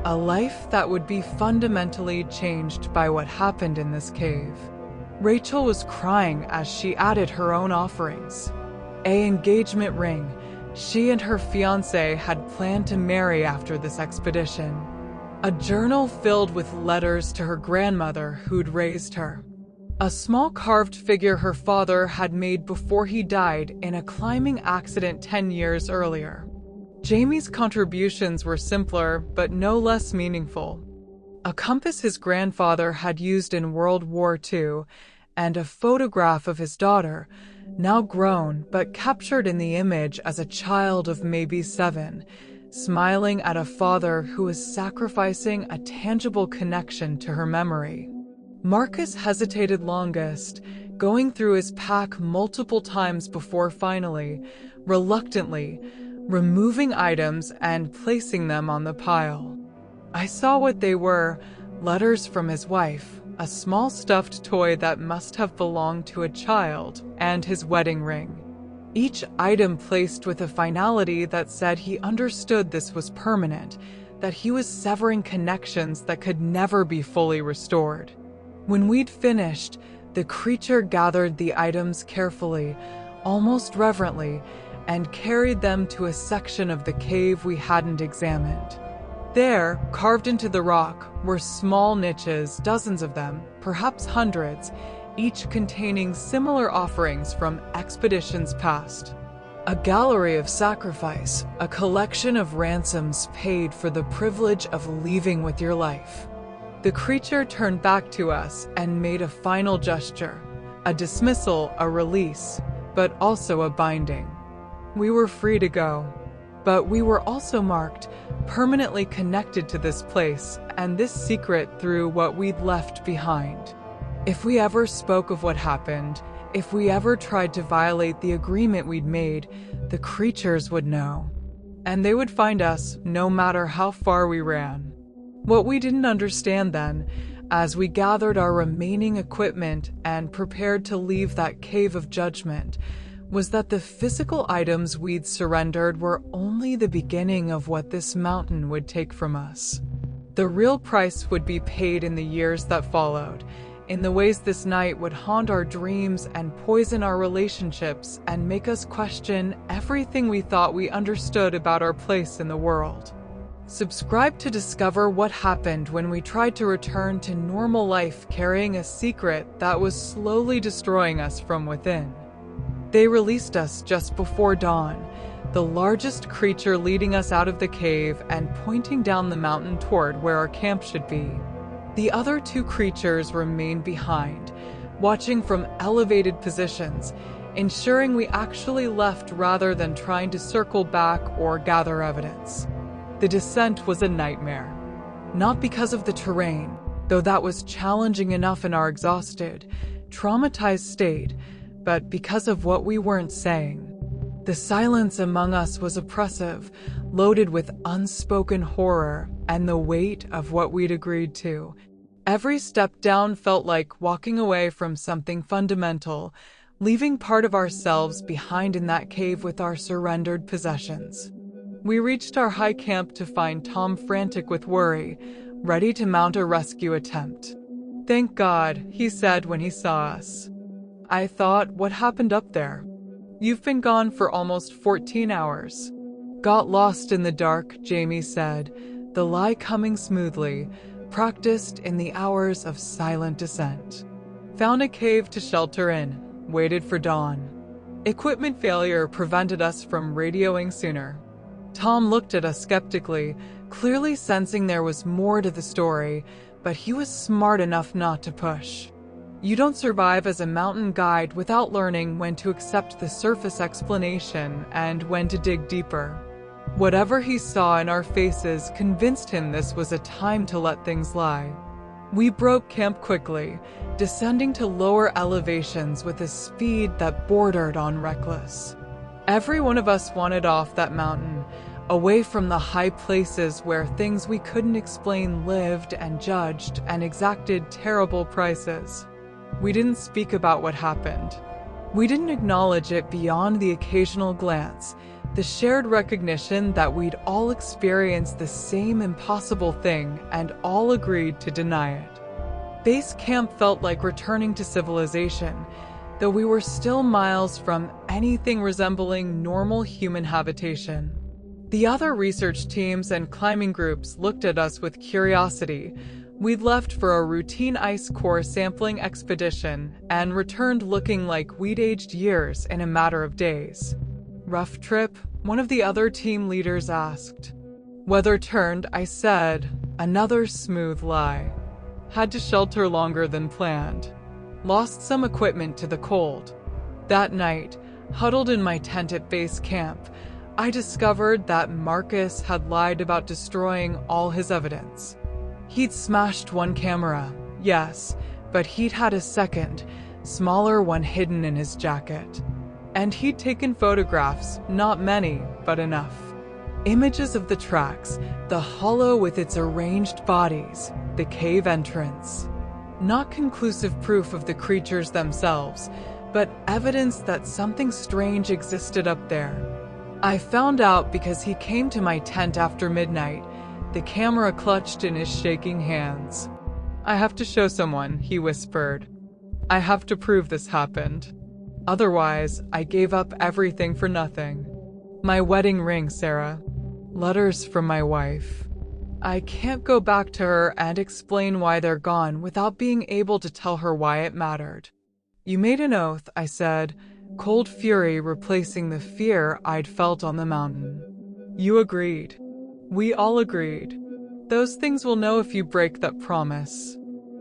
a life that would be fundamentally changed by what happened in this cave. Rachel was crying as she added her own offerings. An engagement ring. She and her fiancé had planned to marry after this expedition. A journal filled with letters to her grandmother who'd raised her. A small carved figure her father had made before he died in a climbing accident 10 years earlier. Jamie's contributions were simpler, but no less meaningful. A compass his grandfather had used in World War II, and a photograph of his daughter, now grown but captured in the image as a child of maybe 7, smiling at a father who was sacrificing a tangible connection to her memory. Marcus hesitated longest, going through his pack multiple times before finally, reluctantly, removing items and placing them on the pile. I saw what they were, letters from his wife, a small stuffed toy that must have belonged to a child, and his wedding ring. Each item placed with a finality that said he understood this was permanent, that he was severing connections that could never be fully restored. When we'd finished, the creature gathered the items carefully, almost reverently, and carried them to a section of the cave we hadn't examined. There, carved into the rock, were small niches, dozens of them, perhaps hundreds, each containing similar offerings from expeditions past. A gallery of sacrifice, a collection of ransoms paid for the privilege of leaving with your life. The creature turned back to us and made a final gesture, a dismissal, a release, but also a binding. We were free to go, but we were also marked, permanently connected to this place and this secret through what we'd left behind. If we ever spoke of what happened, if we ever tried to violate the agreement we'd made, the creatures would know. And they would find us, no matter how far we ran. What we didn't understand then, as we gathered our remaining equipment and prepared to leave that cave of judgment, was that the physical items we'd surrendered were only the beginning of what this mountain would take from us. The real price would be paid in the years that followed, in the ways this night would haunt our dreams and poison our relationships and make us question everything we thought we understood about our place in the world. Subscribe to discover what happened when we tried to return to normal life carrying a secret that was slowly destroying us from within. They released us just before dawn, the largest creature leading us out of the cave and pointing down the mountain toward where our camp should be. The other 2 creatures remained behind, watching from elevated positions, ensuring we actually left rather than trying to circle back or gather evidence. The descent was a nightmare. Not because of the terrain, though that was challenging enough in our exhausted, traumatized state, but because of what we weren't saying. The silence among us was oppressive, loaded with unspoken horror and the weight of what we'd agreed to. Every step down felt like walking away from something fundamental, leaving part of ourselves behind in that cave with our surrendered possessions. We reached our high camp to find Tom frantic with worry, ready to mount a rescue attempt. "Thank God," he said when he saw us. I thought, what happened up there? "You've been gone for almost 14 hours. Got lost in the dark," Jamie said, the lie coming smoothly, practiced in the hours of silent descent. "Found a cave to shelter in, waited for dawn. Equipment failure prevented us from radioing sooner." Tom looked at us skeptically, clearly sensing there was more to the story, but he was smart enough not to push. You don't survive as a mountain guide without learning when to accept the surface explanation and when to dig deeper. Whatever he saw in our faces convinced him this was a time to let things lie. We broke camp quickly, descending to lower elevations with a speed that bordered on reckless. Every one of us wanted off that mountain, away from the high places where things we couldn't explain lived and judged and exacted terrible prices. We didn't speak about what happened. We didn't acknowledge it beyond the occasional glance, the shared recognition that we'd all experienced the same impossible thing and all agreed to deny it. Base camp felt like returning to civilization, though we were still miles from anything resembling normal human habitation. The other research teams and climbing groups looked at us with curiosity. We'd left for a routine ice core sampling expedition and returned looking like we'd aged years in a matter of days. "Rough trip?" one of the other team leaders asked. Weather turned, I said, another smooth lie. Had to shelter longer than planned. Lost some equipment to the cold. That night, huddled in my tent at base camp, I discovered that Marcus had lied about destroying all his evidence. He'd smashed one camera, yes, but he'd had a second, smaller one hidden in his jacket. And he'd taken photographs, not many, but enough. Images of the tracks, the hollow with its arranged bodies, the cave entrance. Not conclusive proof of the creatures themselves, but evidence that something strange existed up there. I found out because he came to my tent after midnight, the camera clutched in his shaking hands. "I have to show someone," he whispered. "I have to prove this happened. Otherwise, I gave up everything for nothing. My wedding ring, Sarah. Letters from my wife. I can't go back to her and explain why they're gone without being able to tell her why it mattered." "You made an oath," I said, cold fury replacing the fear I'd felt on the mountain. "You agreed. We all agreed. Those things will know if you break that promise."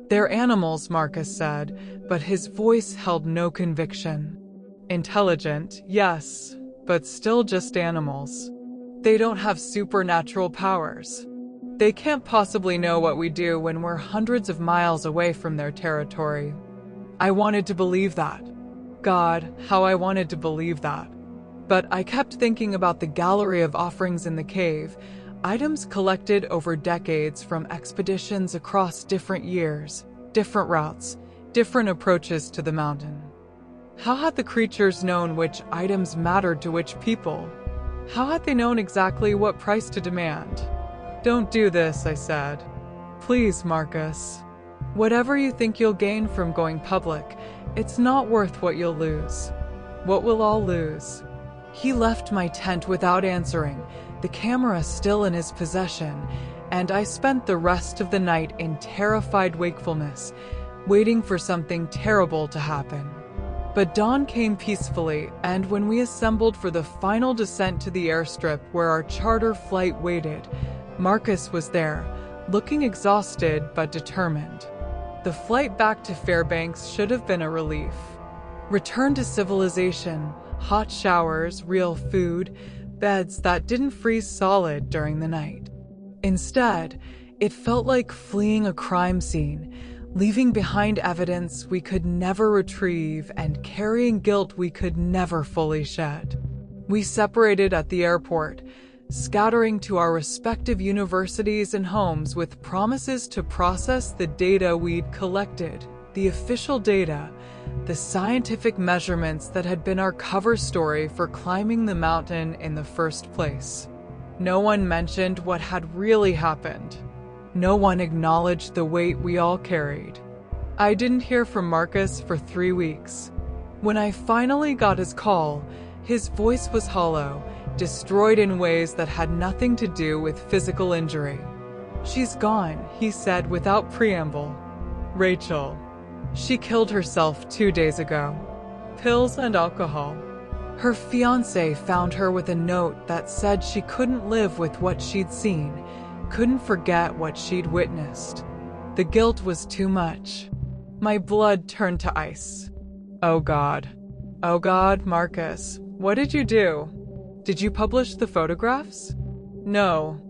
"They're animals," Marcus said, but his voice held no conviction. "Intelligent, yes, but still just animals. They don't have supernatural powers. They can't possibly know what we do when we're hundreds of miles away from their territory." I wanted to believe that. God, how I wanted to believe that. But I kept thinking about the gallery of offerings in the cave, items collected over decades from expeditions across different years, different routes, different approaches to the mountain. How had the creatures known which items mattered to which people? How had they known exactly what price to demand? "Don't do this," I said. "Please, Marcus. Whatever you think you'll gain from going public, it's not worth what you'll lose." "What we'll all lose." He left my tent without answering, the camera still in his possession, and I spent the rest of the night in terrified wakefulness, waiting for something terrible to happen. But dawn came peacefully, and when we assembled for the final descent to the airstrip where our charter flight waited, Marcus was there, looking exhausted but determined. The flight back to Fairbanks should have been a relief. Return to civilization, hot showers, real food, beds that didn't freeze solid during the night. Instead, it felt like fleeing a crime scene, leaving behind evidence we could never retrieve and carrying guilt we could never fully shed. We separated at the airport, scattering to our respective universities and homes with promises to process the data we'd collected, the official data, the scientific measurements that had been our cover story for climbing the mountain in the first place. No one mentioned what had really happened. No one acknowledged the weight we all carried. I didn't hear from Marcus for 3 weeks. When I finally got his call, his voice was hollow, destroyed in ways that had nothing to do with physical injury. "She's gone," he said without preamble. "Rachel. She killed herself 2 days ago. Pills and alcohol." Her fiancé found her with a note that said she couldn't live with what she'd seen, couldn't forget what she'd witnessed. The guilt was too much. My blood turned to ice. Oh God. Oh God, Marcus, what did you do? Did you publish the photographs? No,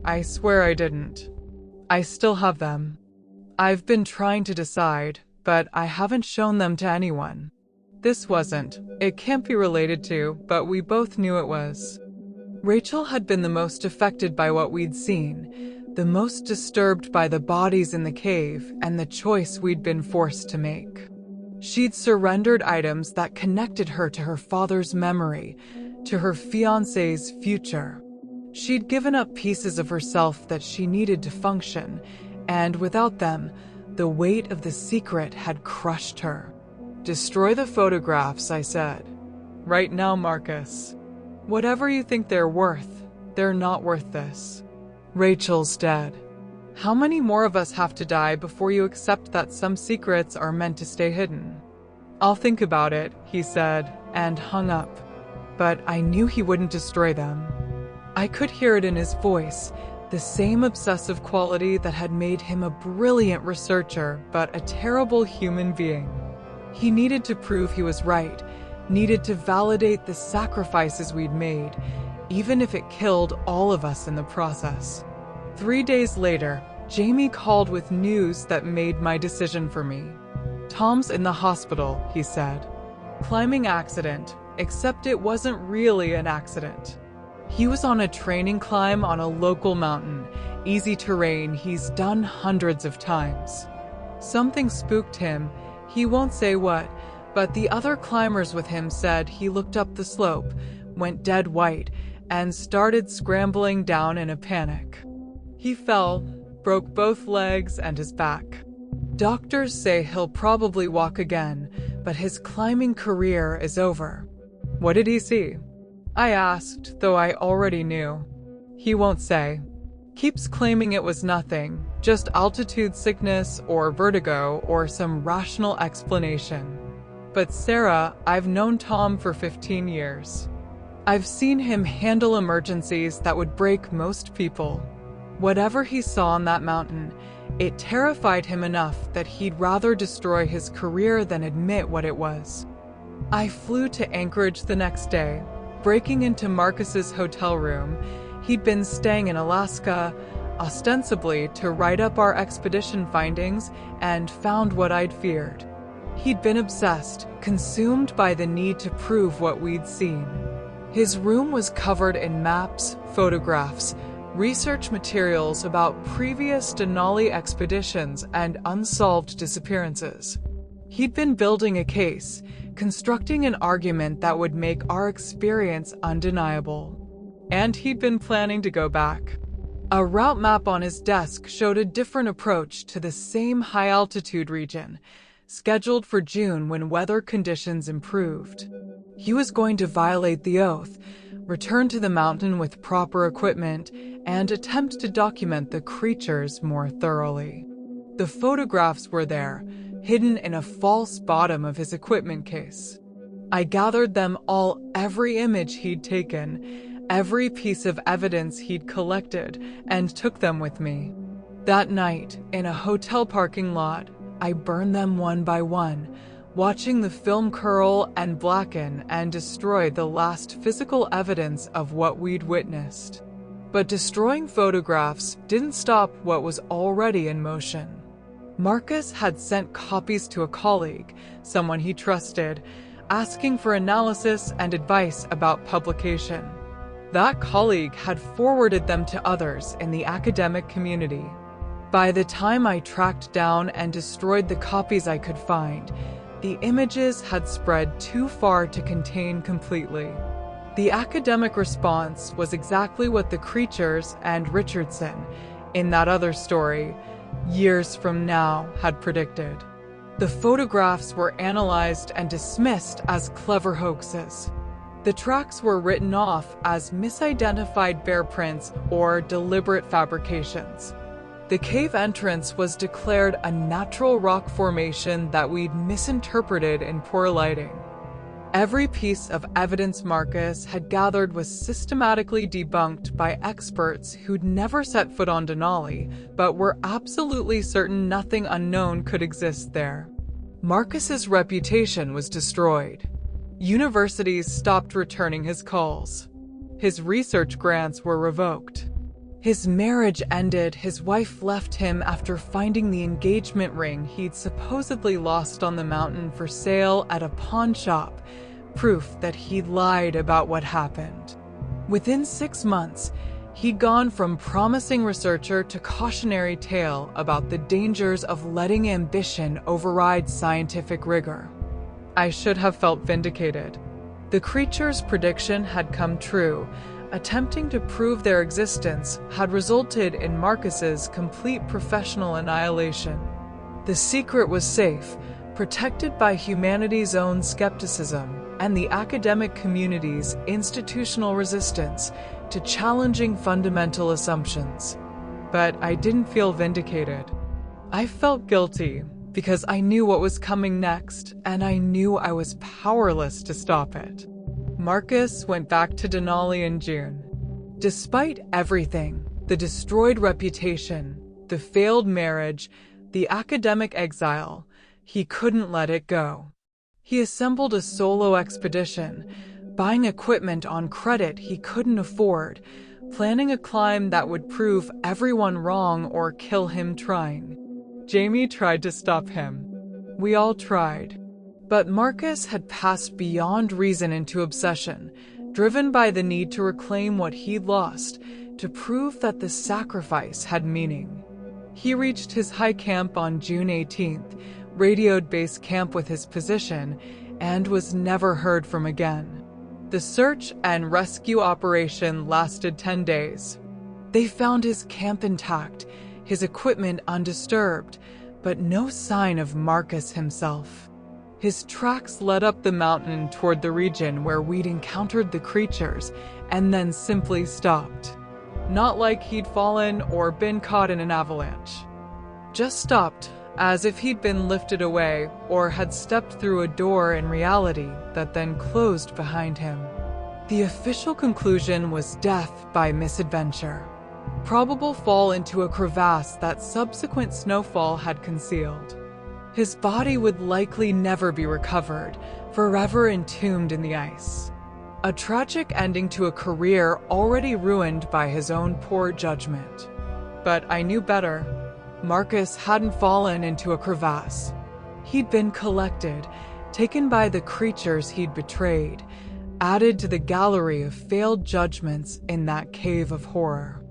I swear I didn't. I still have them. I've been trying to decide, but I haven't shown them to anyone. This wasn't. It can't be related to, but we both knew it was. Rachel had been the most affected by what we'd seen, the most disturbed by the bodies in the cave and the choice we'd been forced to make. She'd surrendered items that connected her to her father's memory, to her fiancé's future. She'd given up pieces of herself that she needed to function, and without them, the weight of the secret had crushed her. "Destroy the photographs," I said. "Right now, Marcus. Whatever you think they're worth, they're not worth this. Rachel's dead. How many more of us have to die before you accept that some secrets are meant to stay hidden?" "I'll think about it," he said, and hung up. But I knew he wouldn't destroy them. I could hear it in his voice, the same obsessive quality that had made him a brilliant researcher, but a terrible human being. He needed to prove he was right, needed to validate the sacrifices we'd made, even if it killed all of us in the process. 3 days later, Jamie called with news that made my decision for me. "Tom's in the hospital," he said. "Climbing accident, except it wasn't really an accident. He was on a training climb on a local mountain, easy terrain he's done hundreds of times. Something spooked him, he won't say what, but the other climbers with him said he looked up the slope, went dead white, and started scrambling down in a panic. He fell, broke both legs and his back. Doctors say he'll probably walk again, but his climbing career is over." "What did he see?" I asked, though I already knew. He won't say. Keeps claiming it was nothing, just altitude sickness or vertigo or some rational explanation. But Sarah, I've known Tom for 15 years. I've seen him handle emergencies that would break most people. Whatever he saw on that mountain, it terrified him enough that he'd rather destroy his career than admit what it was. I flew to Anchorage the next day, breaking into Marcus's hotel room. He'd been staying in Alaska, ostensibly to write up our expedition findings, and found what I'd feared. He'd been obsessed, consumed by the need to prove what we'd seen. His room was covered in maps, photographs, research materials about previous Denali expeditions and unsolved disappearances. He'd been building a case, constructing an argument that would make our experience undeniable. And he'd been planning to go back. A route map on his desk showed a different approach to the same high-altitude region, scheduled for June when weather conditions improved. He was going to violate the oath, return to the mountain with proper equipment, and attempt to document the creatures more thoroughly. The photographs were there, hidden in a false bottom of his equipment case. I gathered them all, every image he'd taken, every piece of evidence he'd collected, and took them with me. That night, in a hotel parking lot, I burned them one by one, watching the film curl and blacken and destroy the last physical evidence of what we'd witnessed. But destroying photographs didn't stop what was already in motion. Marcus had sent copies to a colleague, someone he trusted, asking for analysis and advice about publication. That colleague had forwarded them to others in the academic community. By the time I tracked down and destroyed the copies I could find, the images had spread too far to contain completely. The academic response was exactly what the creatures and Richardson, in that other story, years from now, had predicted. The photographs were analyzed and dismissed as clever hoaxes. The tracks were written off as misidentified bear prints or deliberate fabrications. The cave entrance was declared a natural rock formation that we'd misinterpreted in poor lighting. Every piece of evidence Marcus had gathered was systematically debunked by experts who'd never set foot on Denali, but were absolutely certain nothing unknown could exist there. Marcus's reputation was destroyed. Universities stopped returning his calls. His research grants were revoked. His marriage ended. His wife left him after finding the engagement ring he'd supposedly lost on the mountain for sale at a pawn shop, proof that he'd lied about what happened. Within 6 months, he'd gone from promising researcher to cautionary tale about the dangers of letting ambition override scientific rigor. I should have felt vindicated. The creature's prediction had come true. Attempting to prove their existence had resulted in Marcus's complete professional annihilation. The secret was safe, protected by humanity's own skepticism and the academic community's institutional resistance to challenging fundamental assumptions. But I didn't feel vindicated. I felt guilty because I knew what was coming next, and I knew I was powerless to stop it. Marcus went back to Denali in June. Despite everything, the destroyed reputation, the failed marriage, the academic exile, he couldn't let it go. He assembled a solo expedition, buying equipment on credit he couldn't afford, planning a climb that would prove everyone wrong or kill him trying. Jamie tried to stop him. We all tried. But Marcus had passed beyond reason into obsession, driven by the need to reclaim what he'd lost, to prove that the sacrifice had meaning. He reached his high camp on June 18th, radioed base camp with his position, and was never heard from again. The search and rescue operation lasted 10 days. They found his camp intact, his equipment undisturbed, but no sign of Marcus himself. His tracks led up the mountain toward the region where we'd encountered the creatures, and then simply stopped. Not like he'd fallen or been caught in an avalanche. Just stopped, as if he'd been lifted away or had stepped through a door in reality that then closed behind him. The official conclusion was death by misadventure. Probable fall into a crevasse that subsequent snowfall had concealed. His body would likely never be recovered, forever entombed in the ice. A tragic ending to a career already ruined by his own poor judgment. But I knew better. Marcus hadn't fallen into a crevasse. He'd been collected, taken by the creatures he'd betrayed, added to the gallery of failed judgments in that cave of horror.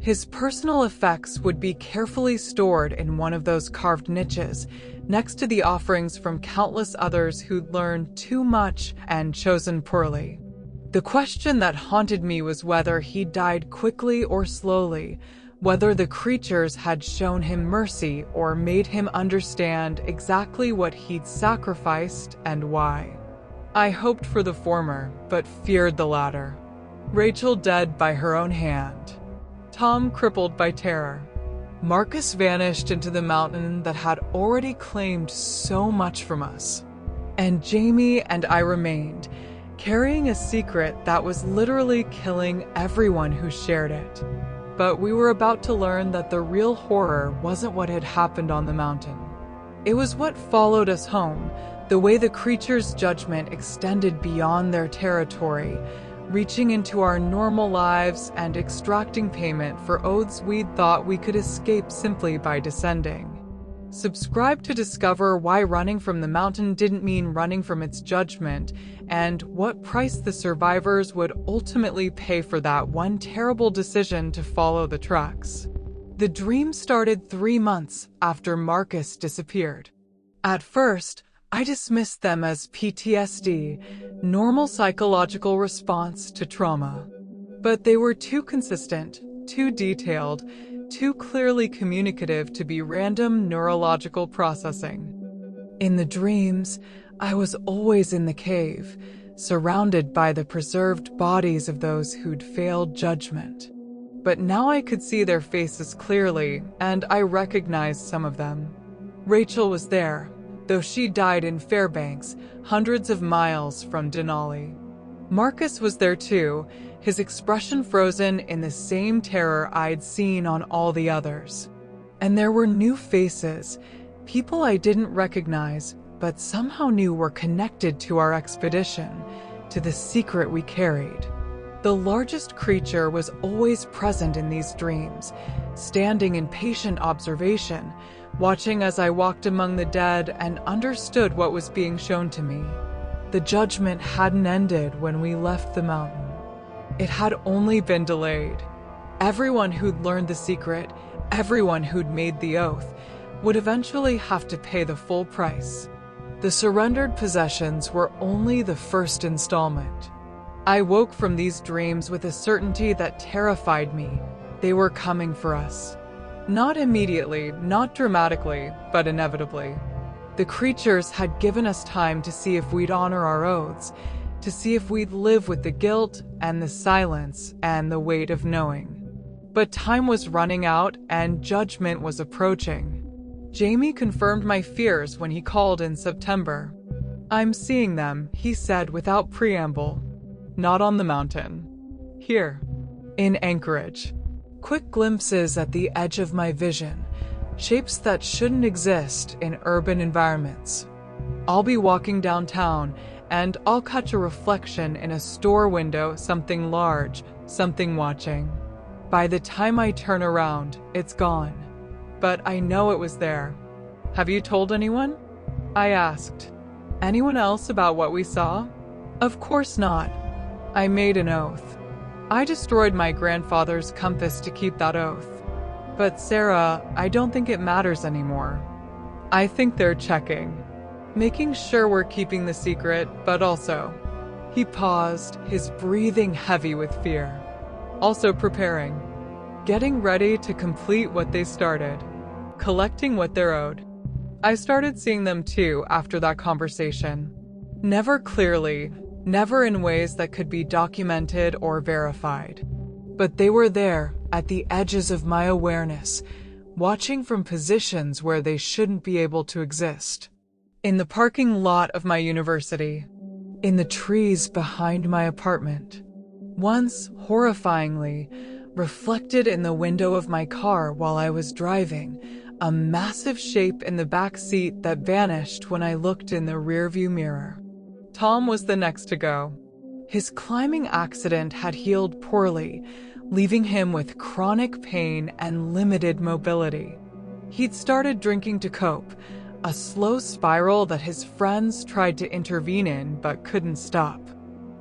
His personal effects would be carefully stored in one of those carved niches, next to the offerings from countless others who'd learned too much and chosen poorly. The question that haunted me was whether he died quickly or slowly, whether the creatures had shown him mercy or made him understand exactly what he'd sacrificed and why. I hoped for the former, but feared the latter. Rachel dead by her own hand. Tom crippled by terror. Marcus vanished into the mountain that had already claimed so much from us. And Jamie and I remained, carrying a secret that was literally killing everyone who shared it. But we were about to learn that the real horror wasn't what had happened on the mountain. It was what followed us home, the way the creature's judgment extended beyond their territory, reaching into our normal lives and extracting payment for oaths we'd thought we could escape simply by descending. Subscribe to discover why running from the mountain didn't mean running from its judgment, and what price the survivors would ultimately pay for that one terrible decision to follow the tracks. The dream started 3 months after Marcus disappeared. At first, I dismissed them as PTSD, normal psychological response to trauma. But they were too consistent, too detailed, too clearly communicative to be random neurological processing. In the dreams, I was always in the cave, surrounded by the preserved bodies of those who'd failed judgment. But now I could see their faces clearly, and I recognized some of them. Rachel was there, though she died in Fairbanks, hundreds of miles from Denali. Marcus was there too, his expression frozen in the same terror I'd seen on all the others. And there were new faces, people I didn't recognize, but somehow knew were connected to our expedition, to the secret we carried. The largest creature was always present in these dreams, standing in patient observation, watching as I walked among the dead and understood what was being shown to me. The judgment hadn't ended when we left the mountain. It had only been delayed. Everyone who'd learned the secret, everyone who'd made the oath, would eventually have to pay the full price. The surrendered possessions were only the first installment. I woke from these dreams with a certainty that terrified me. They were coming for us. Not immediately, not dramatically, but inevitably. The creatures had given us time to see if we'd honor our oaths, to see if we'd live with the guilt and the silence and the weight of knowing. But time was running out and judgment was approaching. Jamie confirmed my fears when he called in September. "I'm seeing them," he said without preamble. "Not on the mountain. Here, in Anchorage." Quick glimpses at the edge of my vision, shapes that shouldn't exist in urban environments. I'll be walking downtown, and I'll catch a reflection in a store window, something large, something watching. By the time I turn around, it's gone. But I know it was there. "Have you told anyone?" I asked. "Anyone else about what we saw?" "Of course not." I made an oath. I destroyed my grandfather's compass to keep that oath. "But Sarah, I don't think it matters anymore. I think they're checking. Making sure we're keeping the secret, but also..." He paused, his breathing heavy with fear. "Also preparing. Getting ready to complete what they started. Collecting what they're owed." I started seeing them too after that conversation. Never clearly, never in ways that could be documented or verified. But they were there, at the edges of my awareness, watching from positions where they shouldn't be able to exist. In the parking lot of my university. In the trees behind my apartment. Once, horrifyingly, reflected in the window of my car while I was driving, a massive shape in the back seat that vanished when I looked in the rearview mirror. Tom was the next to go. His climbing accident had healed poorly, leaving him with chronic pain and limited mobility. He'd started drinking to cope, a slow spiral that his friends tried to intervene in but couldn't stop.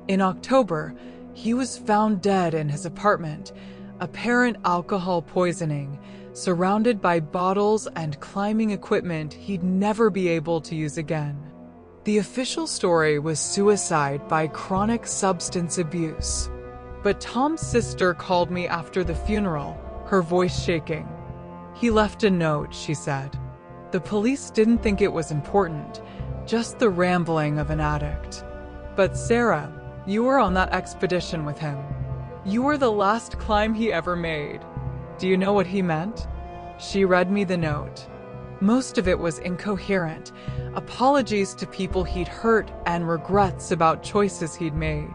In October, he was found dead in his apartment, apparent alcohol poisoning, surrounded by bottles and climbing equipment he'd never be able to use again. The official story was suicide by chronic substance abuse. But Tom's sister called me after the funeral, her voice shaking. "He left a note," she said. "The police didn't think it was important, just the rambling of an addict. But Sarah, you were on that expedition with him. You were the last climb he ever made. Do you know what he meant?" She read me the note. Most of it was incoherent, apologies to people he'd hurt and regrets about choices he'd made.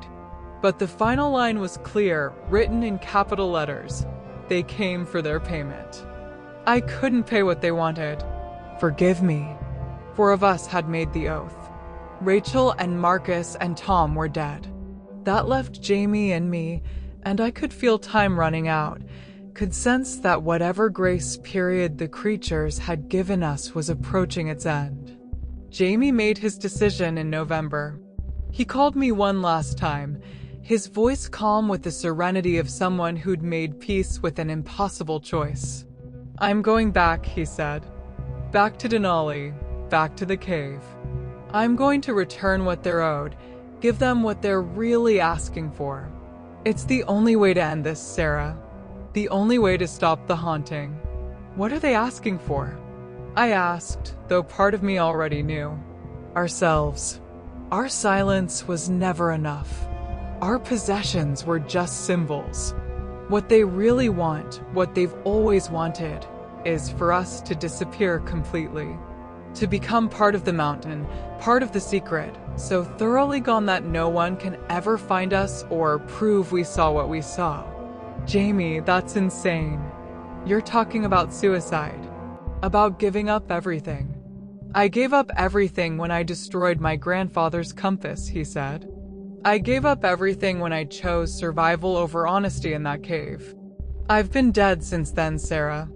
But the final line was clear, written in capital letters. They came for their payment. I couldn't pay what they wanted. Forgive me. 4 of us had made the oath. Rachel and Marcus and Tom were dead. That left Jamie and me, and I could feel time running out, could sense that whatever grace period the creatures had given us was approaching its end. Jamie made his decision in November. He called me one last time, his voice calm with the serenity of someone who'd made peace with an impossible choice. "I'm going back," he said. "Back to Denali, back to the cave. I'm going to return what they're owed, give them what they're really asking for. It's the only way to end this, Sarah. The only way to stop the haunting." "What are they asking for?" I asked, though part of me already knew. Ourselves. Our silence was never enough. Our possessions were just symbols. What they really want, what they've always wanted, is for us to disappear completely. To become part of the mountain, part of the secret, so thoroughly gone that no one can ever find us or prove we saw what we saw. Jamie, that's insane. You're talking about suicide. About giving up everything. "I gave up everything when I destroyed my grandfather's compass," he said. "I gave up everything when I chose survival over honesty in that cave. I've been dead since then, Sarah.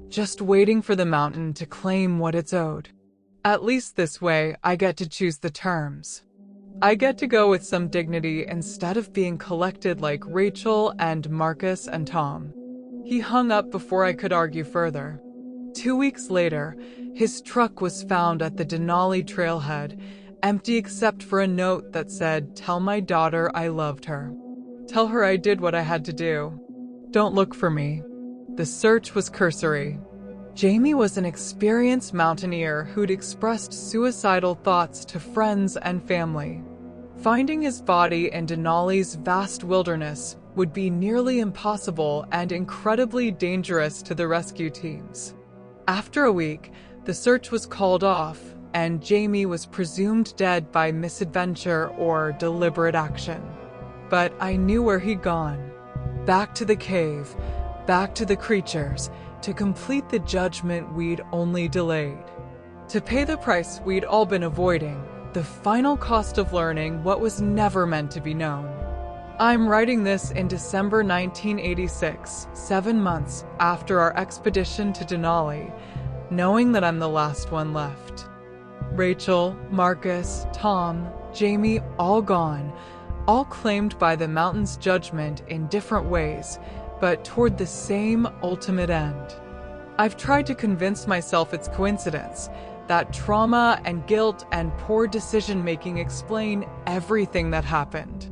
Just waiting for the mountain to claim what it's owed. At least this way, I get to choose the terms. I get to go with some dignity instead of being collected like Rachel and Marcus and Tom." He hung up before I could argue further. 2 weeks later, his truck was found at the Denali trailhead, empty except for a note that said, "Tell my daughter I loved her. Tell her I did what I had to do. Don't look for me." The search was cursory. Jamie was an experienced mountaineer who'd expressed suicidal thoughts to friends and family. Finding his body in Denali's vast wilderness would be nearly impossible and incredibly dangerous to the rescue teams. After a week, the search was called off, and Jamie was presumed dead by misadventure or deliberate action. But I knew where he'd gone. Back to the cave, back to the creatures, to complete the judgment we'd only delayed. To pay the price we'd all been avoiding, the final cost of learning what was never meant to be known. I'm writing this in December 1986, 7 months after our expedition to Denali, knowing that I'm the last one left. Rachel, Marcus, Tom, Jamie, all gone, all claimed by the mountain's judgment in different ways, but toward the same ultimate end. I've tried to convince myself it's coincidence, that trauma and guilt and poor decision-making explain everything that happened.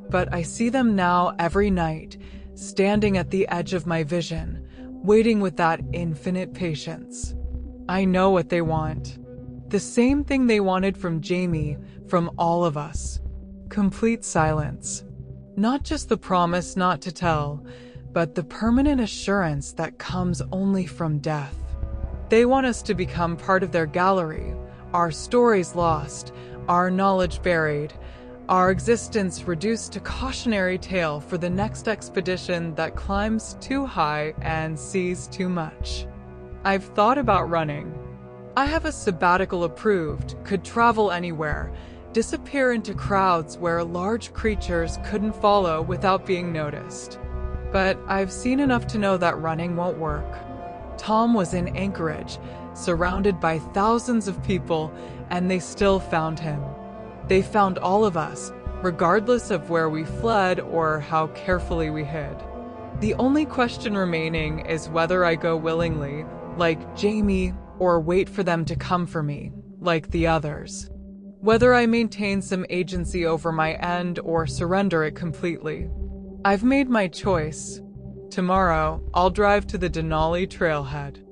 But I see them now every night, standing at the edge of my vision, waiting with that infinite patience. I know what they want. The same thing they wanted from Jamie, from all of us. Complete silence. Not just the promise not to tell, but the permanent assurance that comes only from death. They want us to become part of their gallery, our stories lost, our knowledge buried, our existence reduced to cautionary tale for the next expedition that climbs too high and sees too much. I've thought about running. I have a sabbatical approved, could travel anywhere, disappear into crowds where large creatures couldn't follow without being noticed. But I've seen enough to know that running won't work. Tom was in Anchorage, surrounded by thousands of people, and they still found him. They found all of us, regardless of where we fled or how carefully we hid. The only question remaining is whether I go willingly, like Jamie, or wait for them to come for me, like the others. Whether I maintain some agency over my end or surrender it completely. I've made my choice. Tomorrow, I'll drive to the Denali trailhead.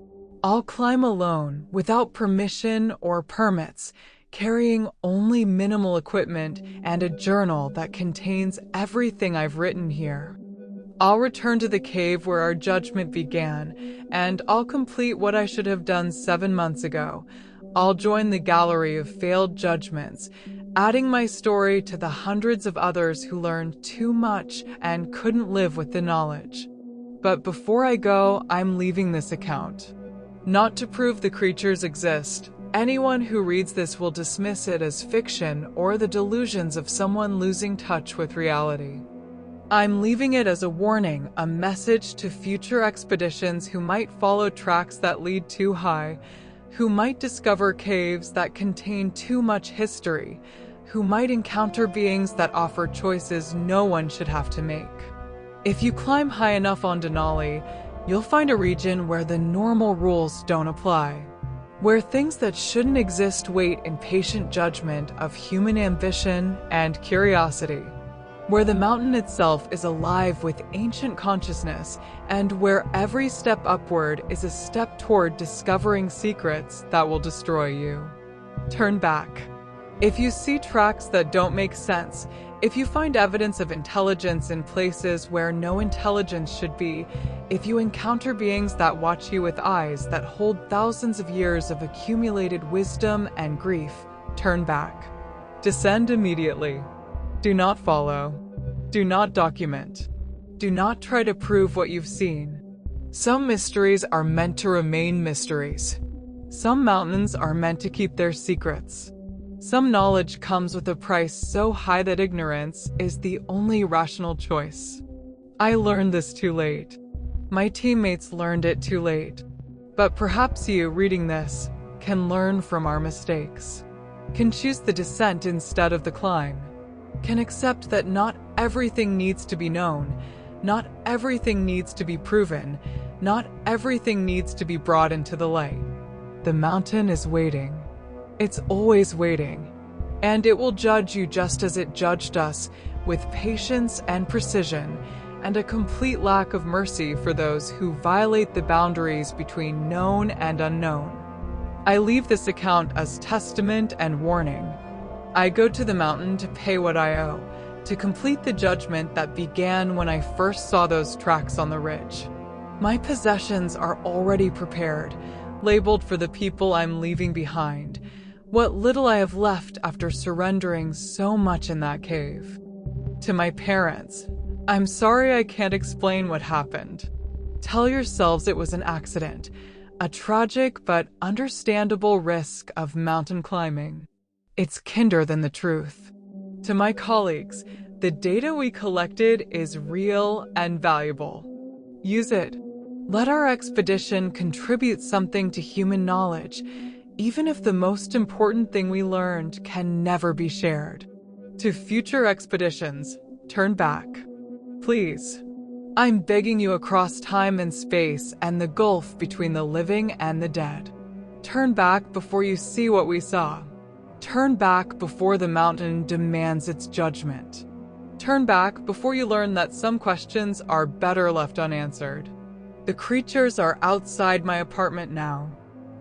I'll climb alone, without permission or permits, carrying only minimal equipment and a journal that contains everything I've written here. I'll return to the cave where our judgment began, and I'll complete what I should have done 7 months ago. I'll join the gallery of failed judgments, adding my story to the hundreds of others who learned too much and couldn't live with the knowledge. But before I go, I'm leaving this account. Not to prove the creatures exist. Anyone who reads this will dismiss it as fiction or the delusions of someone losing touch with reality. I'm leaving it as a warning, a message to future expeditions who might follow tracks that lead too high, who might discover caves that contain too much history, who might encounter beings that offer choices no one should have to make. If you climb high enough on Denali, you'll find a region where the normal rules don't apply, where things that shouldn't exist wait in patient judgment of human ambition and curiosity, where the mountain itself is alive with ancient consciousness, and where every step upward is a step toward discovering secrets that will destroy you. Turn back. If you see tracks that don't make sense, if you find evidence of intelligence in places where no intelligence should be, if you encounter beings that watch you with eyes that hold thousands of years of accumulated wisdom and grief, turn back. Descend immediately. Do not follow. Do not document. Do not try to prove what you've seen. Some mysteries are meant to remain mysteries. Some mountains are meant to keep their secrets. Some knowledge comes with a price so high that ignorance is the only rational choice. I learned this too late. My teammates learned it too late. But perhaps you, reading this, can learn from our mistakes, can choose the descent instead of the climb, can accept that not everything needs to be known, not everything needs to be proven, not everything needs to be brought into the light. The mountain is waiting. It's always waiting, and it will judge you just as it judged us, with patience and precision, and a complete lack of mercy for those who violate the boundaries between known and unknown. I leave this account as testament and warning. I go to the mountain to pay what I owe, to complete the judgment that began when I first saw those tracks on the ridge. My possessions are already prepared, labeled for the people I'm leaving behind, what little I have left after surrendering so much in that cave. To my parents, I'm sorry I can't explain what happened. Tell yourselves it was an accident, a tragic but understandable risk of mountain climbing. It's kinder than the truth. To my colleagues, the data we collected is real and valuable. Use it. Let our expedition contribute something to human knowledge, even if the most important thing we learned can never be shared. To future expeditions, turn back. Please. I'm begging you across time and space and the gulf between the living and the dead. Turn back before you see what we saw. Turn back before the mountain demands its judgment. Turn back before you learn that some questions are better left unanswered. The creatures are outside my apartment now.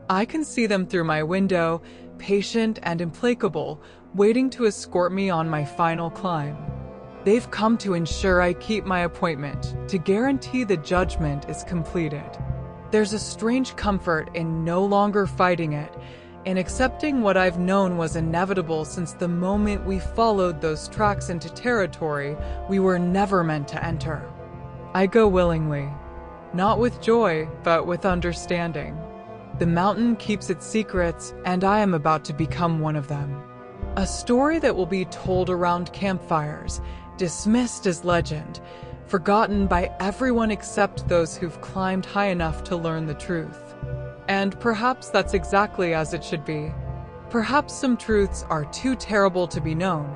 I can see them through my window, patient and implacable, waiting to escort me on my final climb. They've come to ensure I keep my appointment, to guarantee the judgment is completed. There's a strange comfort in no longer fighting it, in accepting what I've known was inevitable since the moment we followed those tracks into territory we were never meant to enter. I go willingly, not with joy, but with understanding. The mountain keeps its secrets, and I am about to become one of them. A story that will be told around campfires, dismissed as legend, forgotten by everyone except those who've climbed high enough to learn the truth. And perhaps that's exactly as it should be. Perhaps some truths are too terrible to be known,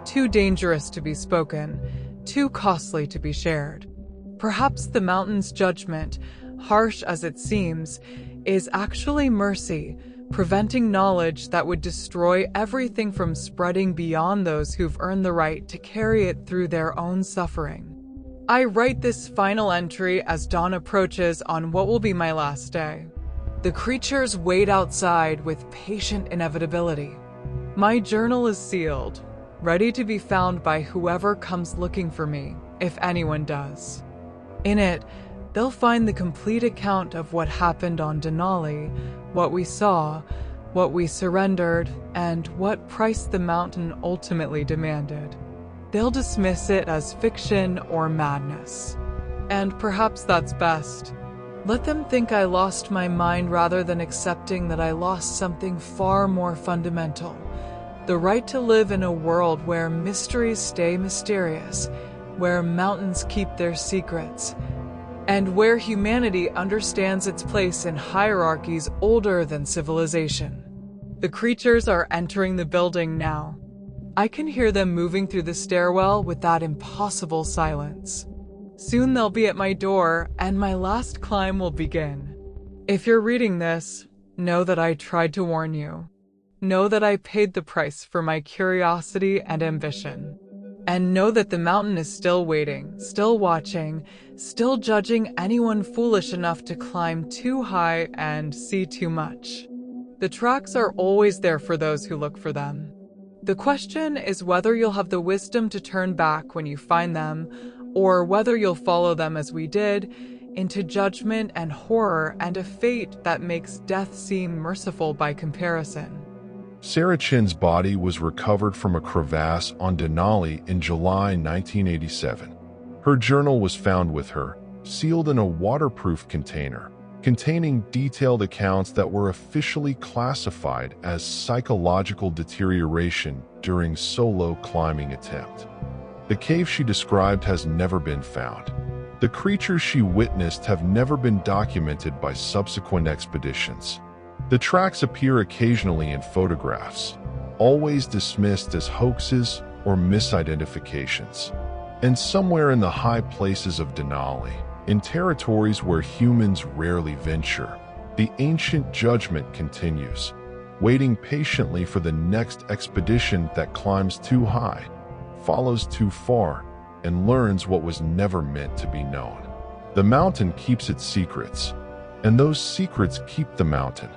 too dangerous to be spoken, too costly to be shared. Perhaps the mountain's judgment, harsh as it seems, is actually mercy, preventing knowledge that would destroy everything from spreading beyond those who've earned the right to carry it through their own suffering. I write this final entry as dawn approaches on what will be my last day. The creatures wait outside with patient inevitability. My journal is sealed, ready to be found by whoever comes looking for me, if anyone does. In it, they'll find the complete account of what happened on Denali, what we saw, what we surrendered, and what price the mountain ultimately demanded. They'll dismiss it as fiction or madness. And perhaps that's best. Let them think I lost my mind rather than accepting that I lost something far more fundamental. The right to live in a world where mysteries stay mysterious where mountains keep their secrets, and where humanity understands its place in hierarchies older than civilization. The creatures are entering the building now. I can hear them moving through the stairwell with that impossible silence. Soon they'll be at my door, and my last climb will begin. If you're reading this, know that I tried to warn you. Know that I paid the price for my curiosity and ambition. And know that the mountain is still waiting, still watching, still judging anyone foolish enough to climb too high and see too much. The tracks are always there for those who look for them. The question is whether you'll have the wisdom to turn back when you find them, or whether you'll follow them as we did, into judgment and horror and a fate that makes death seem merciful by comparison. Sarah Chin's body was recovered from a crevasse on Denali in July 1987. Her journal was found with her, sealed in a waterproof container, containing detailed accounts that were officially classified as psychological deterioration during solo climbing attempt. The cave she described has never been found. The creatures she witnessed have never been documented by subsequent expeditions. The tracks appear occasionally in photographs, always dismissed as hoaxes or misidentifications. And somewhere in the high places of Denali, in territories where humans rarely venture, the ancient judgment continues, waiting patiently for the next expedition that climbs too high, follows too far, and learns what was never meant to be known. The mountain keeps its secrets, and those secrets keep the mountain.